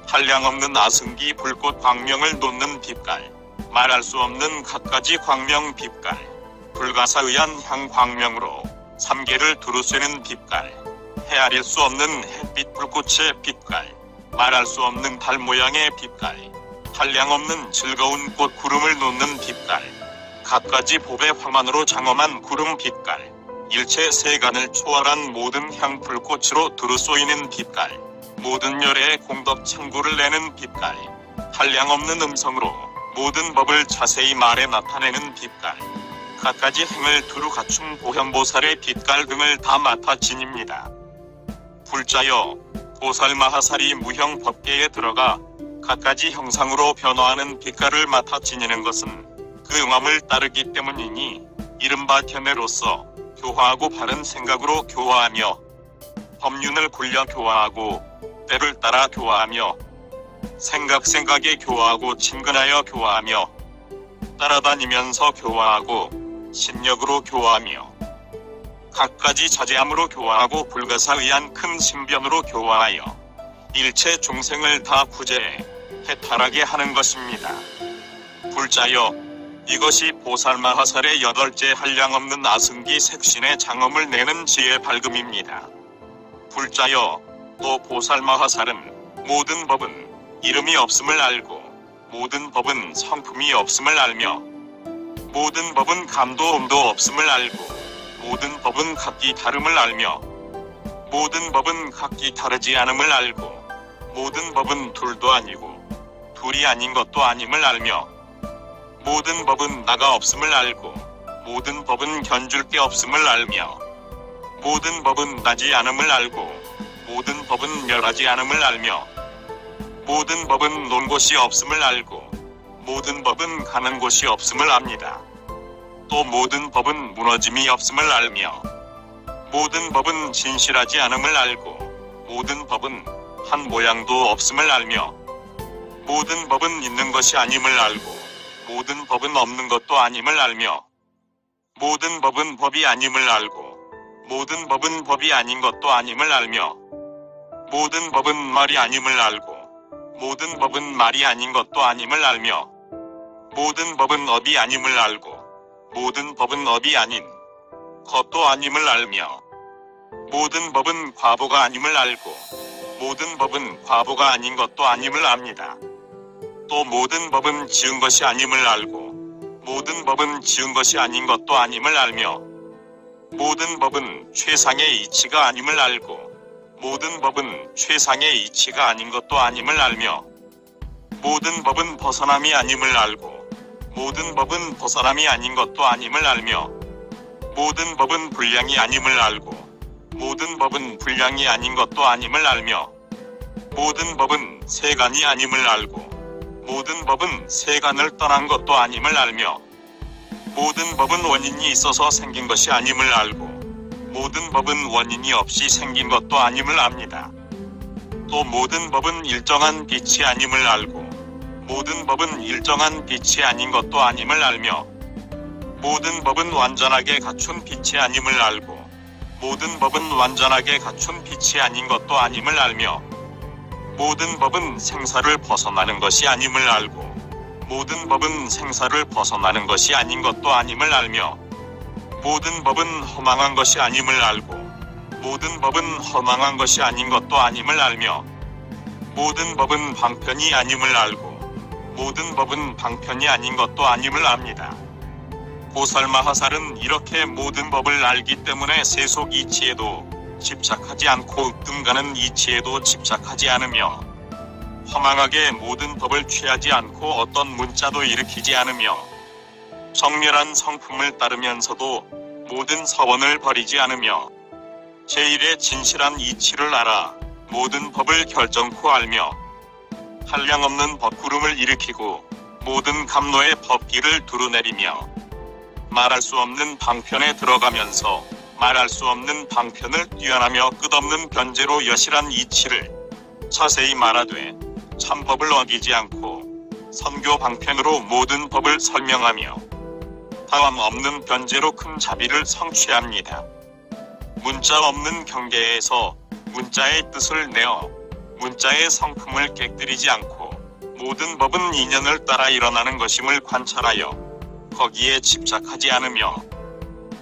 한량없는 아승기 불꽃 광명을 놓는 빛깔, 말할 수 없는 갖가지 광명 빛깔, 불가사의한 향 광명으로 삼계를 두루 쐬는 빛깔, 헤아릴 수 없는 햇빛 불꽃의 빛깔, 말할 수 없는 달 모양의 빛깔, 한량없는 즐거운 꽃 구름을 놓는 빛깔, 갖가지 법의 화만으로 장엄한 구름 빛깔, 일체 세간을 초월한 모든 향 불꽃으로 두루 쏘이는 빛깔, 모든 열의 공덕 창구를 내는 빛깔, 한량없는 음성으로 모든 법을 자세히 말해 나타내는 빛깔, 갖가지 행을 두루 갖춘 보현보살의 빛깔 등을 다 맡아 지닙니다. 불자여, 보살마하살이 무형 법계에 들어가 갖가지 형상으로 변화하는 빛깔을 맡아 지니는 것은 그 응함을 따르기 때문이니 이른바 견해로서 교화하고 바른 생각으로 교화하며 법륜을 굴려 교화하고 때를 따라 교화하며 생각에 교화하고 친근하여 교화하며 따라다니면서 교화하고 심력으로 교화하며 갖가지 자제함으로 교화하고 불가사의한 큰 신변으로 교화하여 일체 중생을 다 구제해 해탈하게 하는 것입니다. 불자여, 이것이 보살마하살의 여덟째 한량없는 아승기 색신의 장엄을 내는 지혜 밝음입니다. 불자여, 또 보살마하살은 모든 법은 이름이 없음을 알고 모든 법은 성품이 없음을 알며 모든 법은 감도 음도 없음을 알고 모든 법은 각기 다름을 알며 모든 법은 각기 다르지 않음을 알고 모든 법은 둘도 아니고 둘이 아닌 것도 아님을 알며 모든 법은 나가 없음을 알고 모든 법은 견줄 게 없음을 알며 모든 법은 나지 않음을 알고 모든 법은 멸하지 않음을 알며 모든 법은 논 곳이 없음을 알고 모든 법은 가는 곳이 없음을 압니다. 또 모든 법은 무너짐이 없음을 알며 모든 법은 진실하지 않음을 알고 모든 법은 한 모양도 없음을 알며 모든 법은 있는 것이 아님을 알고 모든 법은 없는 것도 아님을 알며 모든 법은 법이 아님을 알고 모든 법은 법이 아닌 것도 아님을 알며 모든 법은 말이 아님을 알고 모든 법은 말이 아닌 것도 아님을 알며 모든 법은 업이 아님을 알고 모든 법은 업이 아닌 것도 아님을 알며 모든 법은 과보가 아님을 알고 모든 법은 과보가 아닌 것도 아님을 압니다. 또 모든 법은 지은 것이 아님을 알고 모든 법은 지은 것이 아닌 것도 아님을 알며 모든 법은 최상의 이치가 아님을 알고 모든 법은 최상의 이치가 아닌 것도 아님을 알며 모든 법은 벗어남이 아님을 알고 모든 법은 벗어남이 아닌 것도 아님을 알며 모든 법은 불량이 아님을 알고 모든 법은 불량이 아닌 것도 아님을 알며 모든 법은 세간이 아님을 알고 모든 법은 세간을 떠난 것도 아님을 알며 모든 법은 원인이 있어서 생긴 것이 아님을 알고 모든 법은 원인이 없이 생긴 것도 아님을 압니다. 또 모든 법은 일정한 빛이 아님을 알고 모든 법은 일정한 빛이 아닌 것도 아님을 알며 모든 법은 완전하게 갖춘 빛이 아님을 알고 모든 법은 완전하게 갖춘 빛이 아닌 것도 아님을 알며 모든 법은 생사를 벗어나는 것이 아님을 알고 모든 법은 생사를 벗어나는 것이 아닌 것도 아님을 알며 모든 법은 허망한 것이 아님을 알고 모든 법은 허망한 것이 아닌 것도 아님을 알며 모든 법은 방편이 아님을 알고 모든 법은 방편이 아닌 것도 아님을 압니다. 보살마하살은 이렇게 모든 법을 알기 때문에 세속 이치에도 집착하지 않고 뜸가는 이치에도 집착하지 않으며 허망하게 모든 법을 취하지 않고 어떤 문자도 일으키지 않으며 정렬한 성품을 따르면서도 모든 서원을 버리지 않으며 제1의 진실한 이치를 알아 모든 법을 결정코 알며 한량없는 법구름을 일으키고 모든 감로의 법기를 두루내리며 말할 수 없는 방편에 들어가면서 말할 수 없는 방편을 뛰어나며 끝없는 변제로 여실한 이치를 자세히 말하되 참법을 어기지 않고 선교 방편으로 모든 법을 설명하며 다함 없는 변제로 큰 자비를 성취합니다. 문자 없는 경계에서 문자의 뜻을 내어 문자의 성품을 깨뜨리지 않고 모든 법은 인연을 따라 일어나는 것임을 관찰하여 거기에 집착하지 않으며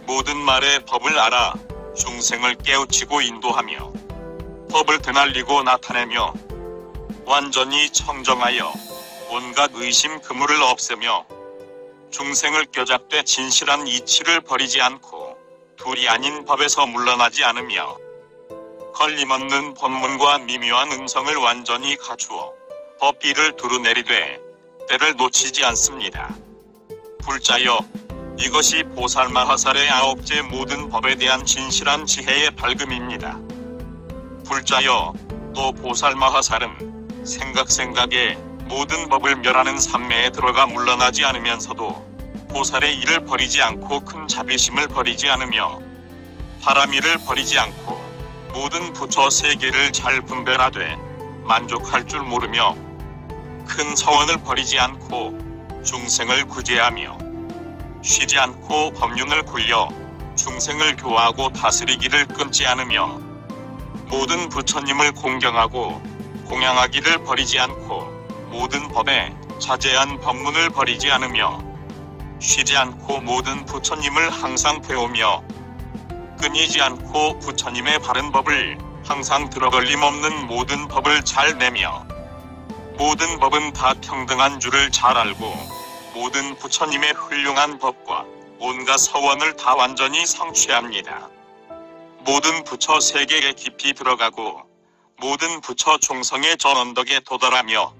모든 말의 법을 알아 중생을 깨우치고 인도하며 법을 되날리고 나타내며 완전히 청정하여 온갖 의심 그물을 없애며 중생을 껴잡되 진실한 이치를 버리지 않고 둘이 아닌 법에서 물러나지 않으며 걸림없는 법문과 미묘한 음성을 완전히 갖추어 법비를 두루내리되 때를 놓치지 않습니다. 불자여, 이것이 보살마하살의 아홉째 모든 법에 대한 진실한 지혜의 밝음입니다. 불자여, 또 보살마하살은 생각에 모든 법을 멸하는 삼매에 들어가 물러나지 않으면서도 보살의 일을 버리지 않고 큰 자비심을 버리지 않으며 바람일을 버리지 않고 모든 부처 세계를 잘 분별하되 만족할 줄 모르며 큰 서원을 버리지 않고 중생을 구제하며 쉬지 않고 법륜을 굴려 중생을 교화하고 다스리기를 끊지 않으며 모든 부처님을 공경하고 공양하기를 버리지 않고 모든 법에 자제한 법문을 버리지 않으며 쉬지 않고 모든 부처님을 항상 배우며 끊이지 않고 부처님의 바른 법을 항상 들어걸림없는 모든 법을 잘 내며 모든 법은 다 평등한 줄을 잘 알고 모든 부처님의 훌륭한 법과 온갖 서원을 다 완전히 성취합니다. 모든 부처 세계에 깊이 들어가고 모든 부처 종성의 전언덕에 도달하며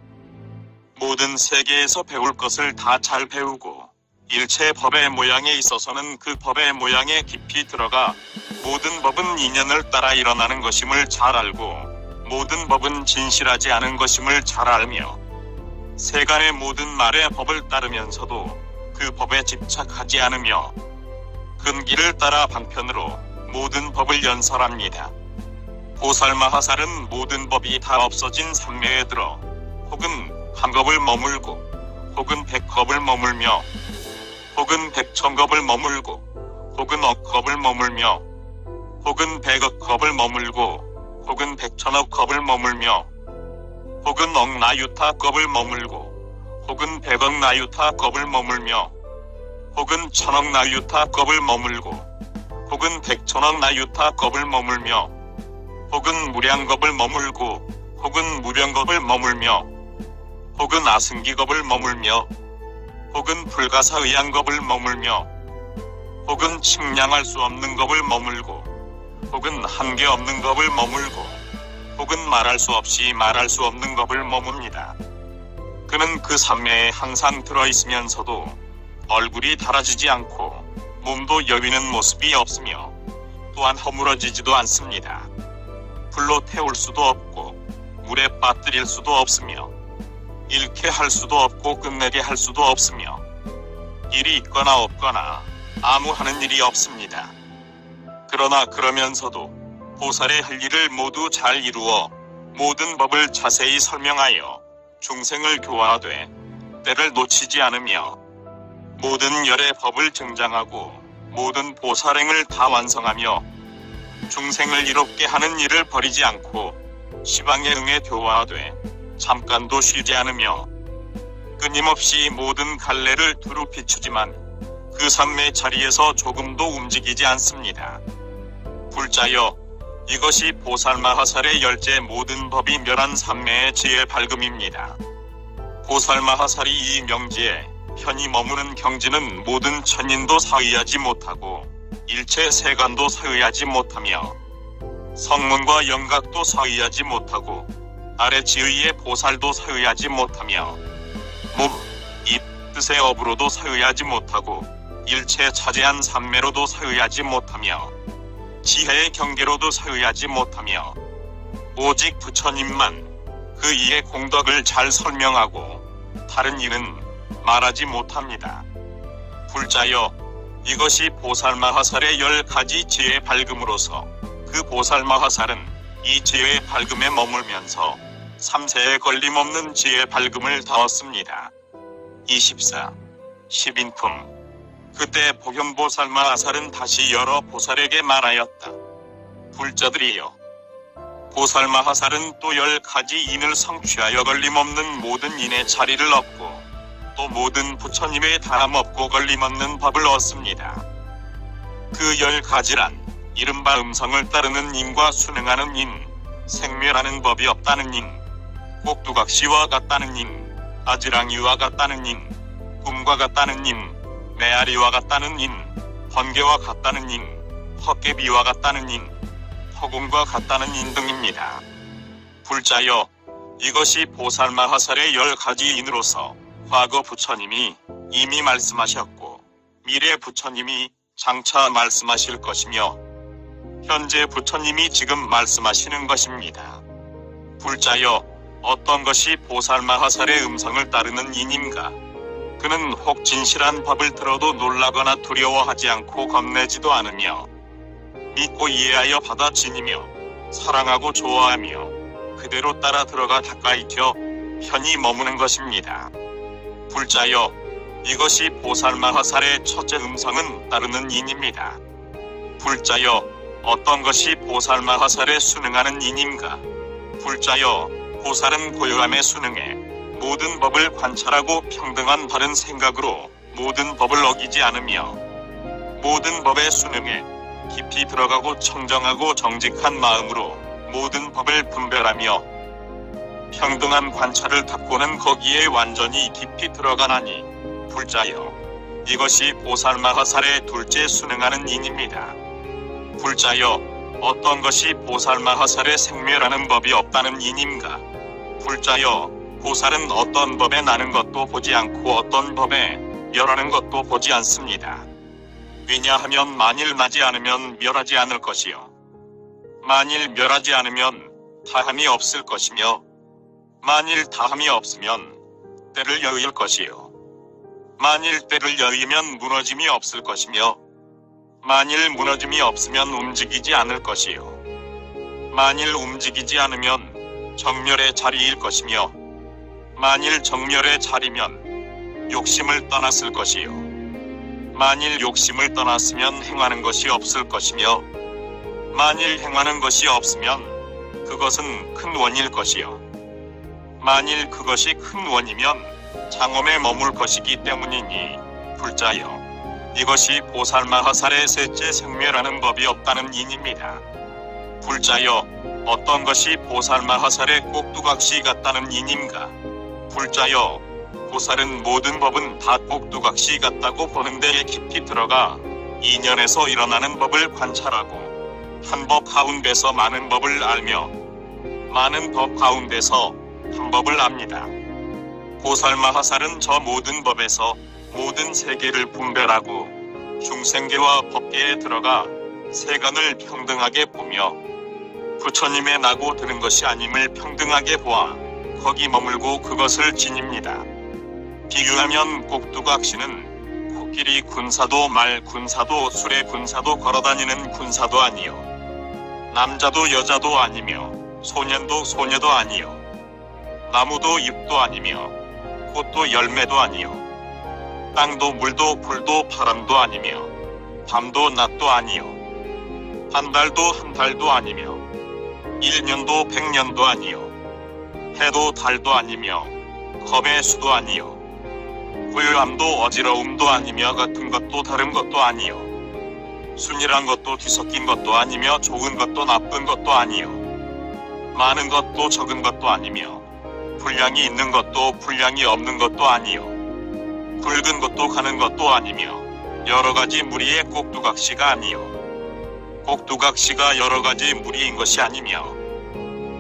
모든 세계에서 배울 것을 다 잘 배우고 일체 법의 모양에 있어서는 그 법의 모양에 깊이 들어가 모든 법은 인연을 따라 일어나는 것임을 잘 알고 모든 법은 진실하지 않은 것임을 잘 알며 세간의 모든 말의 법을 따르면서도 그 법에 집착하지 않으며 근기를 따라 방편으로 모든 법을 연설합니다. 보살마하살은 모든 법이 다 없어진 삼매에 들어 혹은 한 겁을 머물고 혹은 100겁을 머물며 혹은 100,000겁을 머물고 혹은 억겁을 머물며 혹은 100억 겁을 머물고 혹은 100,000억 겁을 머물며 혹은 억나유타 겁을 머물고 혹은 100억 나유타 겁을 머물며 혹은 1000억 나유타 겁을 머물고 혹은 백천원 나유타겁을 머물며, 혹은 무량겁을 머물고, 혹은 무병겁을 머물며, 혹은 아승기겁을 머물며, 혹은 불가사의양겁을 머물며, 혹은 측량할 수 없는 겁을 머물고, 혹은 한계 없는 겁을 머물고, 혹은 말할 수 없이 말할 수 없는 겁을 머뭅니다. 그는 그 삼매에 항상 들어있으면서도 얼굴이 달아지지 않고 몸도 여위는 모습이 없으며 또한 허물어지지도 않습니다. 불로 태울 수도 없고 물에 빠뜨릴 수도 없으며 잃게 할 수도 없고 끝내게 할 수도 없으며 일이 있거나 없거나 아무 하는 일이 없습니다. 그러나 그러면서도 보살의 할 일을 모두 잘 이루어 모든 법을 자세히 설명하여 중생을 교화하되 때를 놓치지 않으며 모든 열의 법을 증장하고 모든 보살행을 다 완성하며 중생을 이롭게 하는 일을 버리지 않고 시방에 응해 교화하되 잠깐도 쉬지 않으며 끊임없이 모든 갈래를 두루 비추지만 그 삼매 자리에서 조금도 움직이지 않습니다. 불자여, 이것이 보살마하살의 열째 모든 법이 멸한 삼매의 지혜 밝음입니다. 보살마하살이 이 명지에 편히 머무는 경지는 모든 천인도 사의하지 못하고 일체 세간도 사의하지 못하며 성문과 영각도 사의하지 못하고 아래 지의의 보살도 사의하지 못하며 몸, 입, 뜻의 업으로도 사의하지 못하고 일체 차제한 삼매로도 사의하지 못하며 지혜의 경계로도 사의하지 못하며 오직 부처님만 그 이의 공덕을 잘 설명하고 다른 이는 말하지 못합니다. 불자여, 이것이 보살마하살의 10가지 지혜의 밝음으로서 그 보살마하살은 이 지혜의 밝음에 머물면서 3세에 걸림없는 지혜의 밝음을 다 얻습니다. 24. 10인품. 그때 복염보살마하살은 다시 여러 보살에게 말하였다. 불자들이여, 보살마하살은 또 10가지 인을 성취하여 걸림없는 모든 인의 자리를 얻고 또 모든 부처님의 다함없고 걸림없는 법을 얻습니다. 그 10가지란 이른바 음성을 따르는 인과 순응하는 인, 생멸하는 법이 없다는 인, 꼭두각시와 같다는 인, 아지랑이와 같다는 인, 꿈과 같다는 인, 메아리와 같다는 인, 번개와 같다는 인, 헛개비와 같다는 인, 허공과 같다는 인 등입니다. 불자여, 이것이 보살마하살의 10가지 인으로서 과거 부처님이 이미 말씀하셨고 미래 부처님이 장차 말씀하실 것이며 현재 부처님이 지금 말씀하시는 것입니다. 불자여, 어떤 것이 보살마하살의 음성을 따르는 인인가? 그는 혹 진실한 법을 들어도 놀라거나 두려워하지 않고 겁내지도 않으며 믿고 이해하여 받아지니며 사랑하고 좋아하며 그대로 따라 들어가 가까이 켜 편히 머무는 것입니다. 불자여, 이것이 보살마하살의 첫째 음성은 따르는 인입니다. 불자여, 어떤 것이 보살마하살에 순응하는 인인가? 불자여, 보살은 고요함에 순응해 모든 법을 관찰하고 평등한 바른 생각으로 모든 법을 어기지 않으며 모든 법에 순응해 깊이 들어가고 청정하고 정직한 마음으로 모든 법을 분별하며 평등한 관찰을 닦고는 거기에 완전히 깊이 들어가나니 불자여, 이것이 보살마하살의 둘째 순응하는 인입니다. 불자여, 어떤 것이 보살마하살의 생멸하는 법이 없다는 인인가? 불자여, 보살은 어떤 법에 나는 것도 보지 않고 어떤 법에 멸하는 것도 보지 않습니다. 왜냐하면 만일 나지 않으면 멸하지 않을 것이요 만일 멸하지 않으면 다함이 없을 것이며 만일 다함이 없으면 때를 여의일 것이요 만일 때를 여의면 무너짐이 없을 것이며 만일 무너짐이 없으면 움직이지 않을 것이요 만일 움직이지 않으면 정멸의 자리일 것이며 만일 정멸의 자리면 욕심을 떠났을 것이요 만일 욕심을 떠났으면 행하는 것이 없을 것이며 만일 행하는 것이 없으면 그것은 큰 원일 것이요 만일 그것이 큰 원이면 장엄에 머물 것이기 때문이니 불자여, 이것이 보살마하살의 셋째 생멸하는 법이 없다는 인입니다. 불자여, 어떤 것이 보살마하살의 꼭두각시 같다는 인인가? 불자여, 보살은 모든 법은 다 꼭두각시 같다고 보는 데에 깊이 들어가 인연에서 일어나는 법을 관찰하고 한 법 가운데서 많은 법을 알며 많은 법 가운데서 한 법을 압니다. 보살마하살은 저 모든 법에서 모든 세계를 분별하고 중생계와 법계에 들어가 세간을 평등하게 보며 부처님의 나고 드는 것이 아님을 평등하게 보아 거기 머물고 그것을 지닙니다. 비유하면 꼭두각시는 코끼리 군사도 말 군사도 수레 군사도 걸어다니는 군사도 아니요 남자도 여자도 아니며 소년도 소녀도 아니요 나무도 잎도 아니며 꽃도 열매도 아니요 땅도 물도 불도 바람도 아니며 밤도 낮도 아니요 한 달도 한 달도 아니며 1년도 100년도 아니요 해도 달도 아니며 검의 수도 아니요 고요함도 어지러움도 아니며 같은 것도 다른 것도 아니요 순이란 것도 뒤섞인 것도 아니며 좋은 것도 나쁜 것도 아니요 많은 것도 적은 것도 아니며 분량이 있는 것도 분량이 없는 것도 아니요 굵은 것도 가는 것도 아니며 여러가지 무리의 꼭두각시가 아니요 꼭두각시가 여러가지 무리인 것이 아니며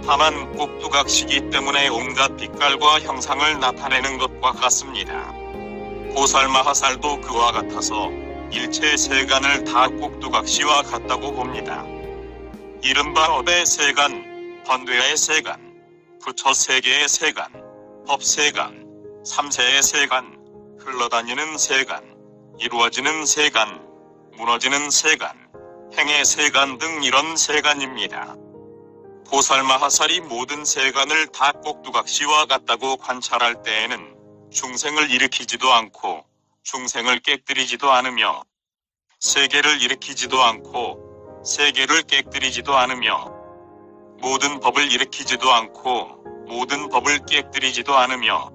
다만 꼭두각시기 때문에 온갖 빛깔과 형상을 나타내는 것과 같습니다. 보살마하살도 그와 같아서 일체 세간을 다 꼭두각시와 같다고 봅니다. 이른바 업의 세간, 번뇌의 세간, 부처 세계의 세간, 법 세간, 삼세의 세간, 흘러다니는 세간, 이루어지는 세간, 무너지는 세간, 행의 세간 등 이런 세간입니다. 보살마하살이 모든 세간을 다 꼭두각시와 같다고 관찰할 때에는 중생을 일으키지도 않고 중생을 깨뜨리지도 않으며 세계를 일으키지도 않고 세계를 깨뜨리지도 않으며 모든 법을 일으키지도 않고 모든 법을 깨뜨리지도 않으며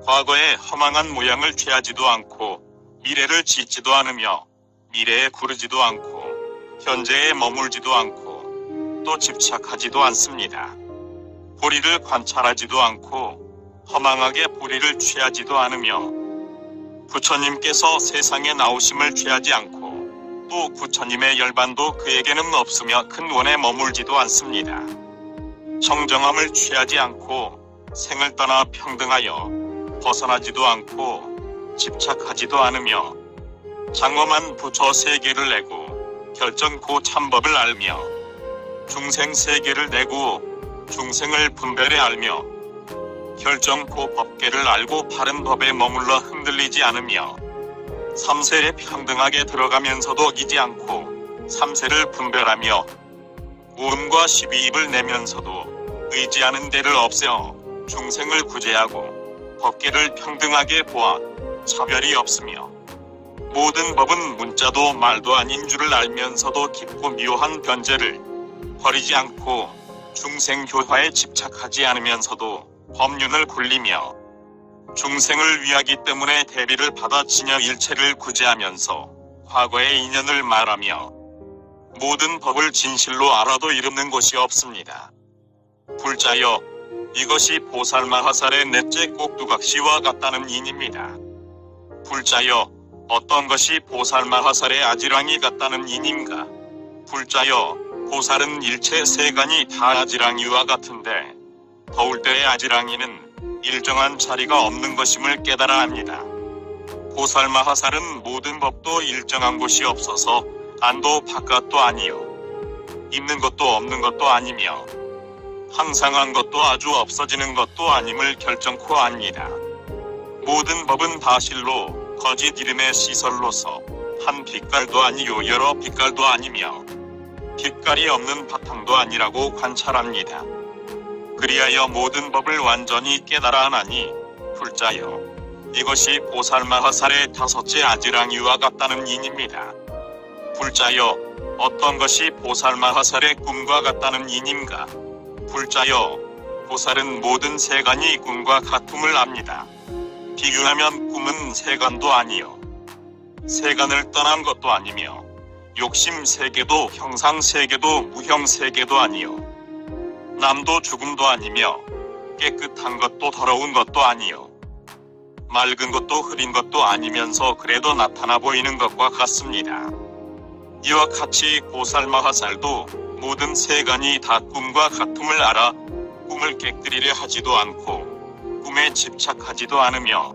과거의 허망한 모양을 취하지도 않고 미래를 짓지도 않으며 미래에 구르지도 않고 현재에 머물지도 않고 또 집착하지도 않습니다. 보리를 관찰하지도 않고 허망하게 보리를 취하지도 않으며 부처님께서 세상에 나오심을 취하지 않고 또 부처님의 열반도 그에게는 없으며 큰 원에 머물지도 않습니다. 청정함을 취하지 않고 생을 떠나 평등하여 벗어나지도 않고 집착하지도 않으며 장엄한 부처 세계를 내고 결정코 참법을 알며 중생 세계를 내고 중생을 분별해 알며 결정코 법계를 알고 바른 법에 머물러 흔들리지 않으며 삼세에 평등하게 들어가면서도 어기지 않고 삼세를 분별하며 오음과 12입을 내면서도 의지하는 데를 없애어 중생을 구제하고 법계를 평등하게 보아 차별이 없으며 모든 법은 문자도 말도 아닌 줄을 알면서도 깊고 묘한 변제를 버리지 않고 중생 교화에 집착하지 않으면서도 법륜을 굴리며 중생을 위하기 때문에 대비를 받아 진여 일체를 구제하면서 과거의 인연을 말하며 모든 법을 진실로 알아도 이르는 곳이 없습니다. 불자여, 이것이 보살마하살의 넷째 꼭두각시와 같다는 인입니다. 불자여, 어떤 것이 보살마하살의 아지랑이 같다는 인인가? 불자여, 보살은 일체 세간이 다 아지랑이와 같은데 더울 때의 아지랑이는 일정한 자리가 없는 것임을 깨달아 합니다. 보살마하살은 모든 법도 일정한 곳이 없어서 안도 바깥도 아니요 있는 것도 없는 것도 아니며 항상한 것도 아주 없어지는 것도 아님을 결정코 압니다. 모든 법은 바실로 거짓 이름의 시설로서 한 빛깔도 아니요 여러 빛깔도 아니며 빛깔이 없는 바탕도 아니라고 관찰합니다. 그리하여 모든 법을 완전히 깨달아 하나니 불자여, 이것이 보살마하살의 다섯째 아지랑이와 같다는 인입니다. 불자여, 어떤 것이 보살마하살의 꿈과 같다는 인인가? 불자여, 보살은 모든 세간이 꿈과 같음을 압니다. 비유하면 꿈은 세간도 아니요 세간을 떠난 것도 아니며 욕심 세계도 형상 세계도 무형 세계도 아니요 남도 죽음도 아니며 깨끗한 것도 더러운 것도 아니요 맑은 것도 흐린 것도 아니면서 그래도 나타나 보이는 것과 같습니다. 이와 같이 보살마하살도 모든 세간이 다 꿈과 같음을 알아 꿈을 깨뜨리려 하지도 않고 꿈에 집착하지도 않으며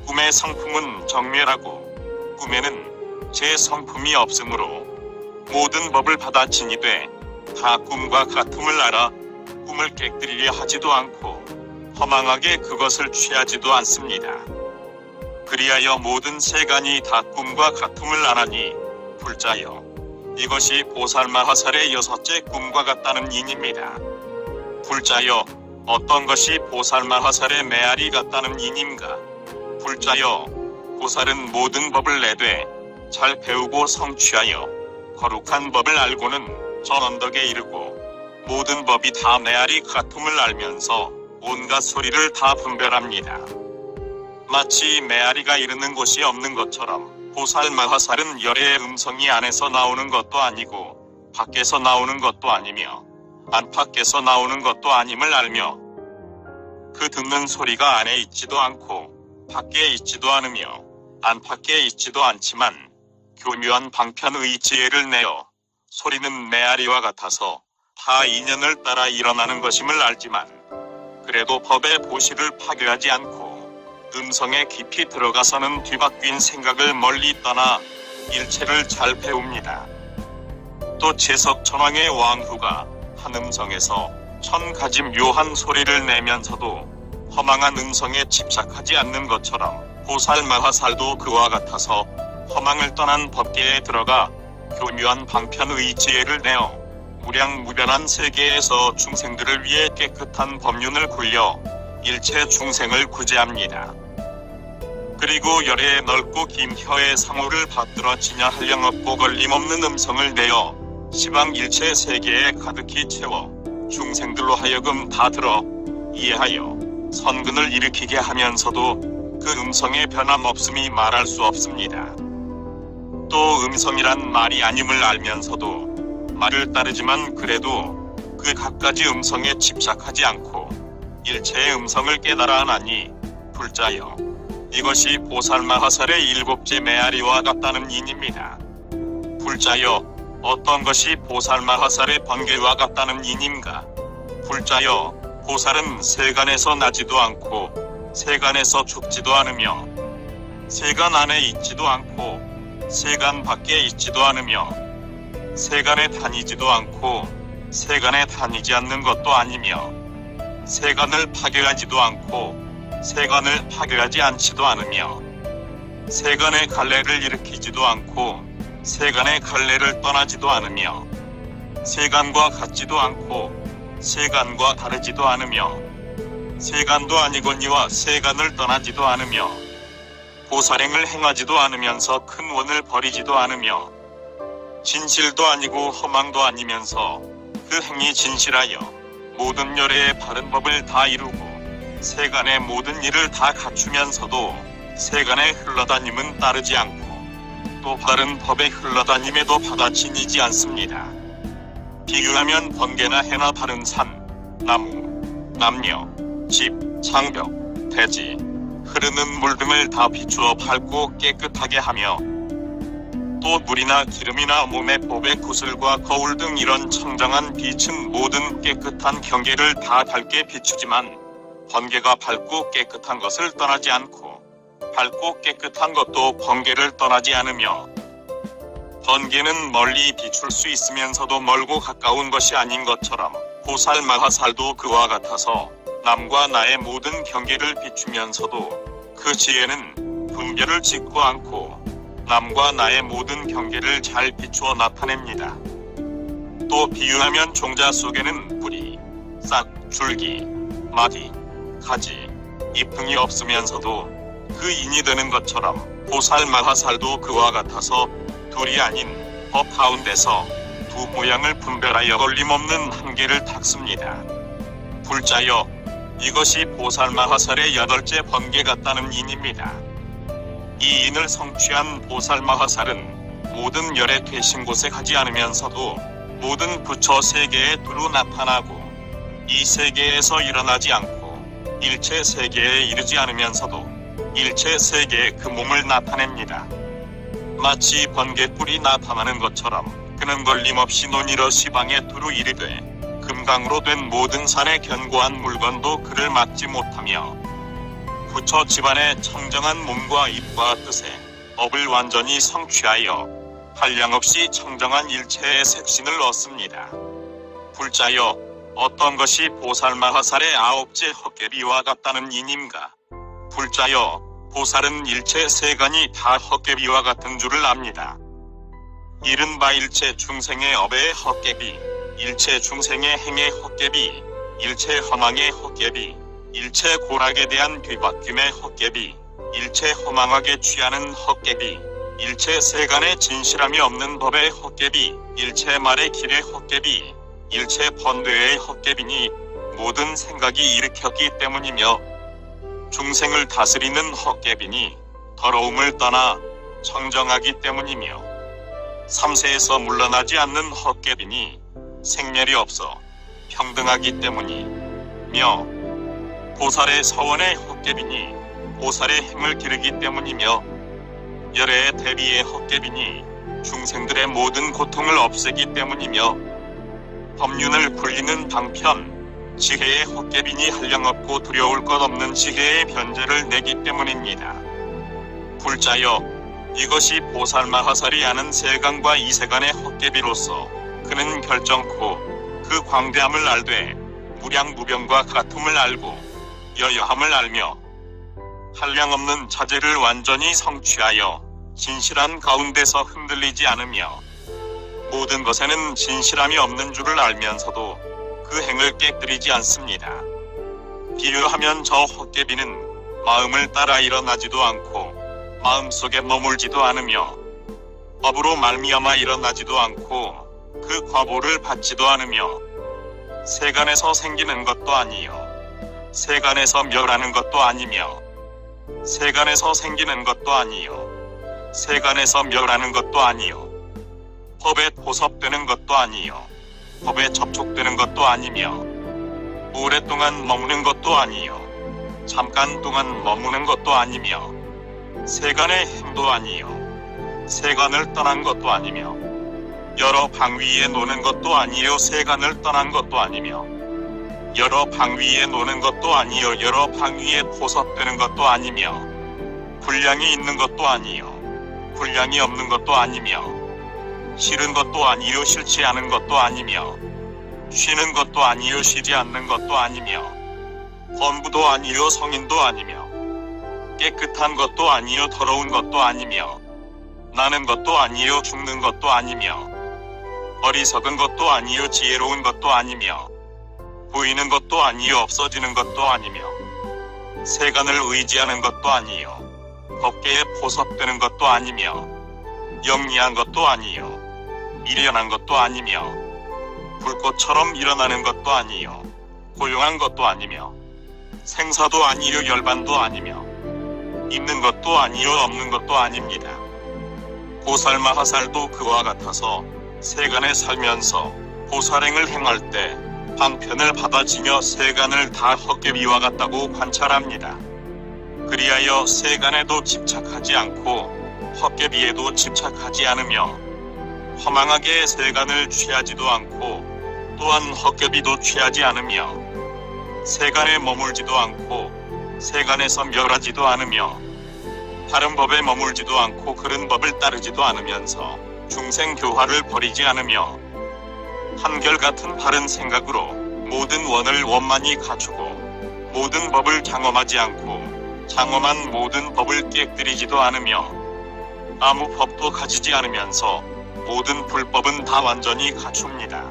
꿈의 성품은 정멸하고 꿈에는 제 성품이 없으므로 모든 법을 받아치니되 다 꿈과 같음을 알아 꿈을 깨뜨리려 하지도 않고 허망하게 그것을 취하지도 않습니다. 그리하여 모든 세간이 다 꿈과 같음을 아나니 불자여 이것이 보살마하살의 여섯째 꿈과 같다는 인입니다. 불자여 어떤 것이 보살마하살의 메아리 같다는 인인가? 불자여 보살은 모든 법을 내되 잘 배우고 성취하여 거룩한 법을 알고는 전 언덕에 이르고 모든 법이 다 메아리 같음을 알면서 온갖 소리를 다 분별합니다. 마치 메아리가 이르는 곳이 없는 것처럼 보살마하살은 열의 음성이 안에서 나오는 것도 아니고 밖에서 나오는 것도 아니며 안팎에서 나오는 것도 아님을 알며 그 듣는 소리가 안에 있지도 않고 밖에 있지도 않으며 안팎에 있지도 않지만 교묘한 방편의 지혜를 내어 소리는 메아리와 같아서 다 인연을 따라 일어나는 것임을 알지만 그래도 법의 보시를 파괴하지 않고 음성에 깊이 들어가서는 뒤바뀐 생각을 멀리 떠나 일체를 잘 배웁니다. 또 제석천왕의 왕후가 한 음성에서 1000가지 묘한 소리를 내면서도 허망한 음성에 집착하지 않는 것처럼 보살마하살도 그와 같아서 허망을 떠난 법계에 들어가 교묘한 방편의 지혜를 내어 무량무변한 세계에서 중생들을 위해 깨끗한 법륜을 굴려 일체 중생을 구제합니다. 그리고 열의 넓고 긴 혀의 상호를 받들어 지냐 한량없고 걸림없는 음성을 내어 시방 일체 세계에 가득히 채워 중생들로 하여금 다 들어 이해하여 선근을 일으키게 하면서도 그 음성의 변함없음이 말할 수 없습니다. 또 음성이란 말이 아님을 알면서도 말을 따르지만 그래도 그 갖가지 음성에 집착하지 않고 일체의 음성을 깨달아 하나니 불자여 이것이 보살마하살의 일곱째 메아리와 같다는 인입니다. 불자여 어떤 것이 보살마하살의 번개와 같다는 인인가? 불자여 보살은 세간에서 나지도 않고 세간에서 죽지도 않으며 세간 안에 있지도 않고 세간 밖에 있지도 않으며 세간에 다니지도 않고 세간에 다니지 않는 것도 아니며 세간을 파괴하지도 않고 세간을 파괴하지 않지도 않으며 세간의 갈래를 일으키지도 않고 세간의 갈래를 떠나지도 않으며 세간과 같지도 않고 세간과 다르지도 않으며 세간도 아니거니와 세간을 떠나지도 않으며 보살행을 행하지도 않으면서 큰 원을 버리지도 않으며 진실도 아니고 허망도 아니면서 그 행이 진실하여 모든 열애의 바른 법을 다 이루고 세간의 모든 일을 다 갖추면서도 세간의 흘러다님은 따르지 않고 또 바른 법에 흘러다님에도 받아치니지 않습니다. 비교하면 번개나 해나 바른 산, 나무, 남녀, 집, 장벽, 대지, 흐르는 물 등을 다 비추어 밝고 깨끗하게 하며 또 물이나 기름이나 몸의 법의 구슬과 거울 등 이런 청정한 빛은 모든 깨끗한 경계를 다 밝게 비추지만 번개가 밝고 깨끗한 것을 떠나지 않고 밝고 깨끗한 것도 번개를 떠나지 않으며 번개는 멀리 비출 수 있으면서도 멀고 가까운 것이 아닌 것처럼 보살마하살도 그와 같아서 남과 나의 모든 경계를 비추면서도 그 지혜는 분별을 짓고 않고 남과 나의 모든 경계를 잘 비추어 나타냅니다. 또 비유하면 종자 속에는 뿌리, 싹, 줄기, 마디, 가지, 잎 등이 없으면서도 그 인이 되는 것처럼 보살마하살도 그와 같아서 둘이 아닌 법 가운데서 두 모양을 분별하여 걸림없는 한계를 닦습니다. 불자여 이것이 보살마하살의 여덟째 번개 같다는 인입니다. 이 인을 성취한 보살마하살은 모든 열에 계신 곳에 가지 않으면서도 모든 부처 세계에 두루 나타나고 이 세계에서 일어나지 않고 일체 세계에 이르지 않으면서도 일체 세계에 그 몸을 나타냅니다. 마치 번갯불이 나타나는 것처럼 그는 걸림없이 논이러 시방에 두루 이르되 금강으로 된 모든 산에 견고한 물건도 그를 막지 못하며 부처 집안의 청정한 몸과 입과 뜻에 법을 완전히 성취하여 한량없이 청정한 일체의 색신을 얻습니다. 불자여, 어떤 것이 보살마하살의 아홉째 헛개비와 같다는 이님가? 불자여, 보살은 일체 세간이 다 헛개비와 같은 줄을 압니다. 이른바 일체 중생의 업의 헛개비, 일체 중생의 행의 헛개비, 일체 허망의 헛개비, 일체 고락에 대한 뒤바뀜의 헛개비, 일체 허망하게 취하는 헛개비, 일체 세간에 진실함이 없는 법의 헛개비, 일체 말의 길의 헛개비, 일체 번뇌의 헛개비니 모든 생각이 일으켰기 때문이며 중생을 다스리는 헛개비니 더러움을 떠나 청정하기 때문이며 삼세에서 물러나지 않는 헛개비니 생멸이 없어 평등하기 때문이며 보살의 서원의 헛개비니 보살의 행을 기르기 때문이며 열애의 대비의 헛개비니 중생들의 모든 고통을 없애기 때문이며 법륜을 굴리는 방편, 지혜의 헛개비니 한량없고 두려울 것 없는 지혜의 변제를 내기 때문입니다. 불자여, 이것이 보살마하살이 아는 세간과 이 세간의 헛개비로서 그는 결정코 그 광대함을 알되 무량무병과 같음을 알고 여여함을 알며 한량없는 자재를 완전히 성취하여 진실한 가운데서 흔들리지 않으며 모든 것에는 진실함이 없는 줄을 알면서도 그 행을 깨뜨리지 않습니다. 비유하면 저 헛개비는 마음을 따라 일어나지도 않고 마음속에 머물지도 않으며 업으로 말미암아 일어나지도 않고 그 과보를 받지도 않으며 세간에서 생기는 것도 아니요 세간에서 멸하는 것도 아니며 세간에서 생기는 것도 아니요 세간에서 멸하는 것도 아니요 법에 포섭되는 것도 아니요 법에 접촉되는 것도 아니며 오랫동안 머무는 것도 아니요 잠깐 동안 머무는 것도 아니며 세간의 행도 아니요 세간을 떠난 것도 아니며 여러 방위에 노는 것도 아니요 세간을 떠난 것도 아니며 여러 방위에 노는 것도 아니요 여러 방위에 포섭되는 것도 아니며 분량이 있는 것도 아니요 분량이 없는 것도 아니며 싫은 것도 아니요 싫지 않은 것도 아니며 쉬는 것도 아니요 쉬지 않는 것도 아니며 범부도 아니요 성인도 아니며 깨끗한 것도 아니요 더러운 것도 아니며 나는 것도 아니요 죽는 것도 아니며 어리석은 것도 아니요 지혜로운 것도 아니며 보이는 것도 아니요 없어지는 것도 아니며 세간을 의지하는 것도 아니요 법계에 포섭되는 것도 아니며 영리한 것도 아니요 미련한 것도 아니며 불꽃처럼 일어나는 것도 아니요 고용한 것도 아니며 생사도 아니요 열반도 아니며 있는 것도 아니요 없는 것도 아닙니다. 보살마하살도 그와 같아서 세간에 살면서 보살행을 행할 때 방편을 받아지며 세간을 다 헛개비와 같다고 관찰합니다. 그리하여 세간에도 집착하지 않고 헛개비에도 집착하지 않으며 허망하게 세간을 취하지도 않고 또한 헛개비도 취하지 않으며 세간에 머물지도 않고 세간에서 멸하지도 않으며 다른 법에 머물지도 않고 그른 법을 따르지도 않으면서 중생 교화를 버리지 않으며 한결같은 바른 생각으로 모든 원을 원만히 갖추고 모든 법을 장엄하지 않고 장엄한 모든 법을 깨뜨리지도 않으며 아무 법도 가지지 않으면서 모든 불법은 다 완전히 갖춥니다.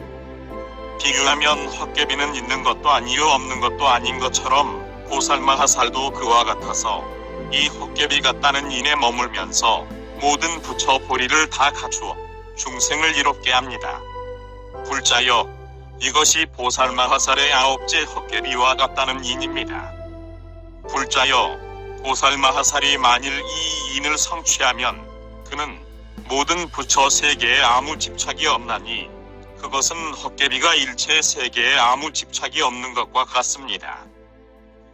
비교하면 헛개비는 있는 것도 아니요 없는 것도 아닌 것처럼 보살마하살도 그와 같아서 이 헛개비 같다는 인에 머물면서 모든 부처 보리를 다 갖추어 중생을 이롭게 합니다. 불자여, 이것이 보살마하살의 아홉째 헛개비와 같다는 인입니다. 불자여, 보살마하살이 만일 이 인을 성취하면 그는 모든 부처 세계에 아무 집착이 없나니 그것은 헛개비가 일체 세계에 아무 집착이 없는 것과 같습니다.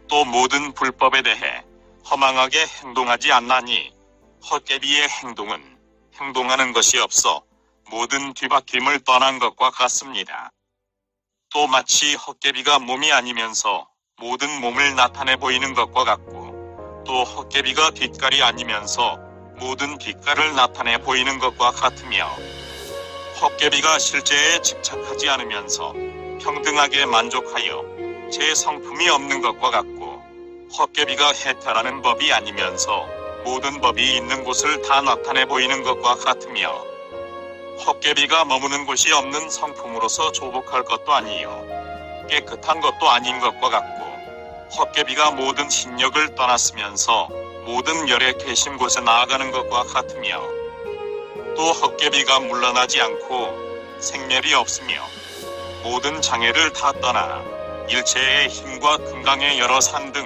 또 모든 불법에 대해 허망하게 행동하지 않나니 헛개비의 행동은 행동하는 것이 없어 모든 뒤바뀜을 떠난 것과 같습니다. 또 마치 헛개비가 몸이 아니면서 모든 몸을 나타내 보이는 것과 같고 또 헛개비가 뒷깔이 아니면서 모든 뒷깔을 나타내 보이는 것과 같으며 헛개비가 실제에 집착하지 않으면서 평등하게 만족하여 제 성품이 없는 것과 같고 헛개비가 해탈하는 법이 아니면서 모든 법이 있는 곳을 다 나타내 보이는 것과 같으며 헛개비가 머무는 곳이 없는 성품으로서 조복할 것도 아니요 깨끗한 것도 아닌 것과 같고 헛개비가 모든 신력을 떠났으면서 모든 열에 계신 곳에 나아가는 것과 같으며 또 헛개비가 물러나지 않고 생멸이 없으며 모든 장애를 다 떠나 일체의 힘과 금강의 여러 산 등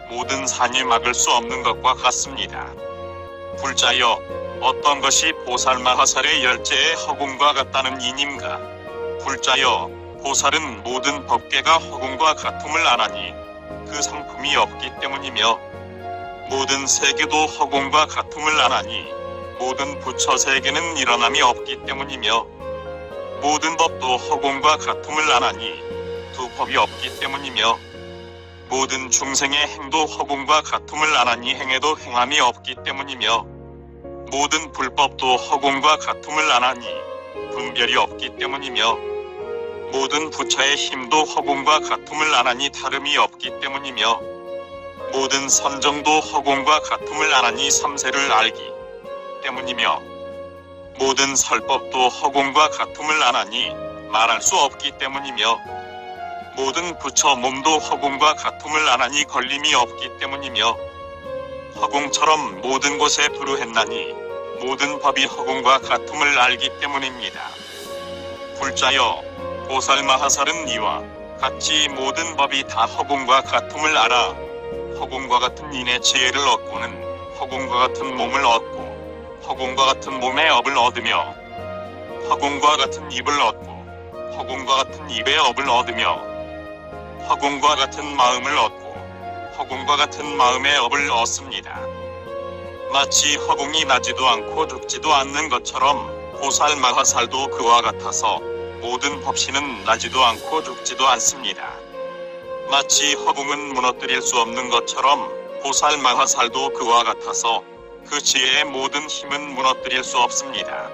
모든 산이 막을 수 없는 것과 같습니다. 불자여, 어떤 것이 보살마하살의 열제의 허공과 같다는 이님가? 불자여, 보살은 모든 법계가 허공과 같음을 안하니 그 성품이 없기 때문이며 모든 세계도 허공과 같음을 안하니 모든 부처 세계는 일어남이 없기 때문이며 모든 법도 허공과 같음을 안하니 두 법이 없기 때문이며 모든 중생의 행도 허공과 같음을 안하니 행에도 행함이 없기 때문이며 모든 불법도 허공과 같음을 안하니 분별이 없기 때문이며 모든 부처의 힘도 허공과 같음을 안하니 다름이 없기 때문이며 모든 선정도 허공과 같음을 안하니 삼세를 알기 때문이며 모든 설법도 허공과 같음을 안하니 말할 수 없기 때문이며 모든 부처 몸도 허공과 같음을 안하니 걸림이 없기 때문이며 허공처럼 모든 곳에 두루했나니 모든 법이 허공과 같음을 알기 때문입니다. 불자여, 보살마하살은 이와 같이 모든 법이 다 허공과 같음을 알아 허공과 같은 인의 지혜를 얻고는 허공과 같은 몸을 얻고 허공과 같은 몸의 업을 얻으며 허공과 같은 입을 얻고 허공과 같은 입의 업을 얻으며 허공과 같은 마음을 얻고 허공과 같은 마음의 업을 얻습니다. 마치 허공이 나지도 않고 죽지도 않는 것처럼 보살마하살도 그와 같아서 모든 법신은 나지도 않고 죽지도 않습니다. 마치 허공은 무너뜨릴 수 없는 것처럼 보살마하살도 그와 같아서 그 지혜의 모든 힘은 무너뜨릴 수 없습니다.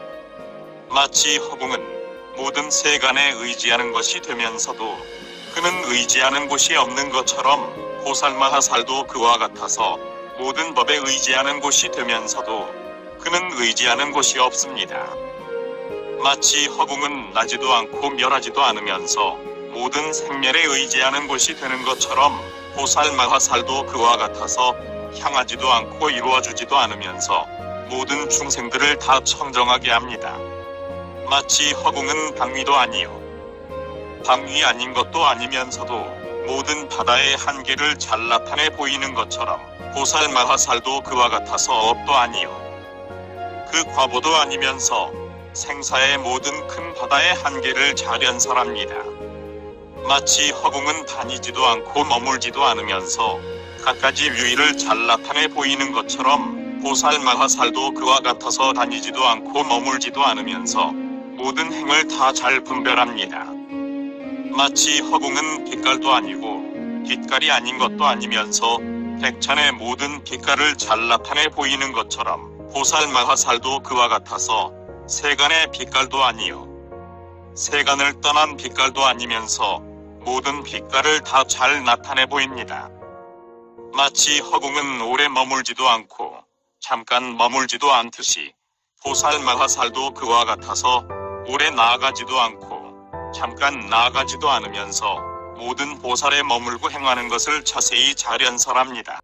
마치 허공은 모든 세간에 의지하는 것이 되면서도 그는 의지하는 곳이 없는 것처럼 보살마하살도 그와 같아서 모든 법에 의지하는 곳이 되면서도 그는 의지하는 곳이 없습니다. 마치 허공은 나지도 않고 멸하지도 않으면서 모든 생멸에 의지하는 곳이 되는 것처럼 보살마하살도 그와 같아서 향하지도 않고 이루어주지도 않으면서 모든 중생들을 다 청정하게 합니다. 마치 허공은 방위도 아니요 방위 아닌 것도 아니면서도 모든 바다의 한계를 잘 나타내 보이는 것처럼 보살마하살도 그와 같아서 업도 아니요 그 과보도 아니면서 생사의 모든 큰 바다의 한계를 잘 연설합니다. 마치 허공은 다니지도 않고 머물지도 않으면서 갖가지 유의를 잘 나타내 보이는 것처럼 보살마하살도 그와 같아서 다니지도 않고 머물지도 않으면서 모든 행을 다 잘 분별합니다. 마치 허공은 빛깔도 아니고 빛깔이 아닌 것도 아니면서 백천의 모든 빛깔을 잘 나타내 보이는 것처럼 보살마하살도 그와 같아서 세간의 빛깔도 아니요 세간을 떠난 빛깔도 아니면서 모든 빛깔을 다 잘 나타내 보입니다. 마치 허공은 오래 머물지도 않고 잠깐 머물지도 않듯이 보살마하살도 그와 같아서 오래 나아가지도 않고 잠깐 나아가지도 않으면서 모든 보살에 머물고 행하는 것을 자세히 잘 연설합니다.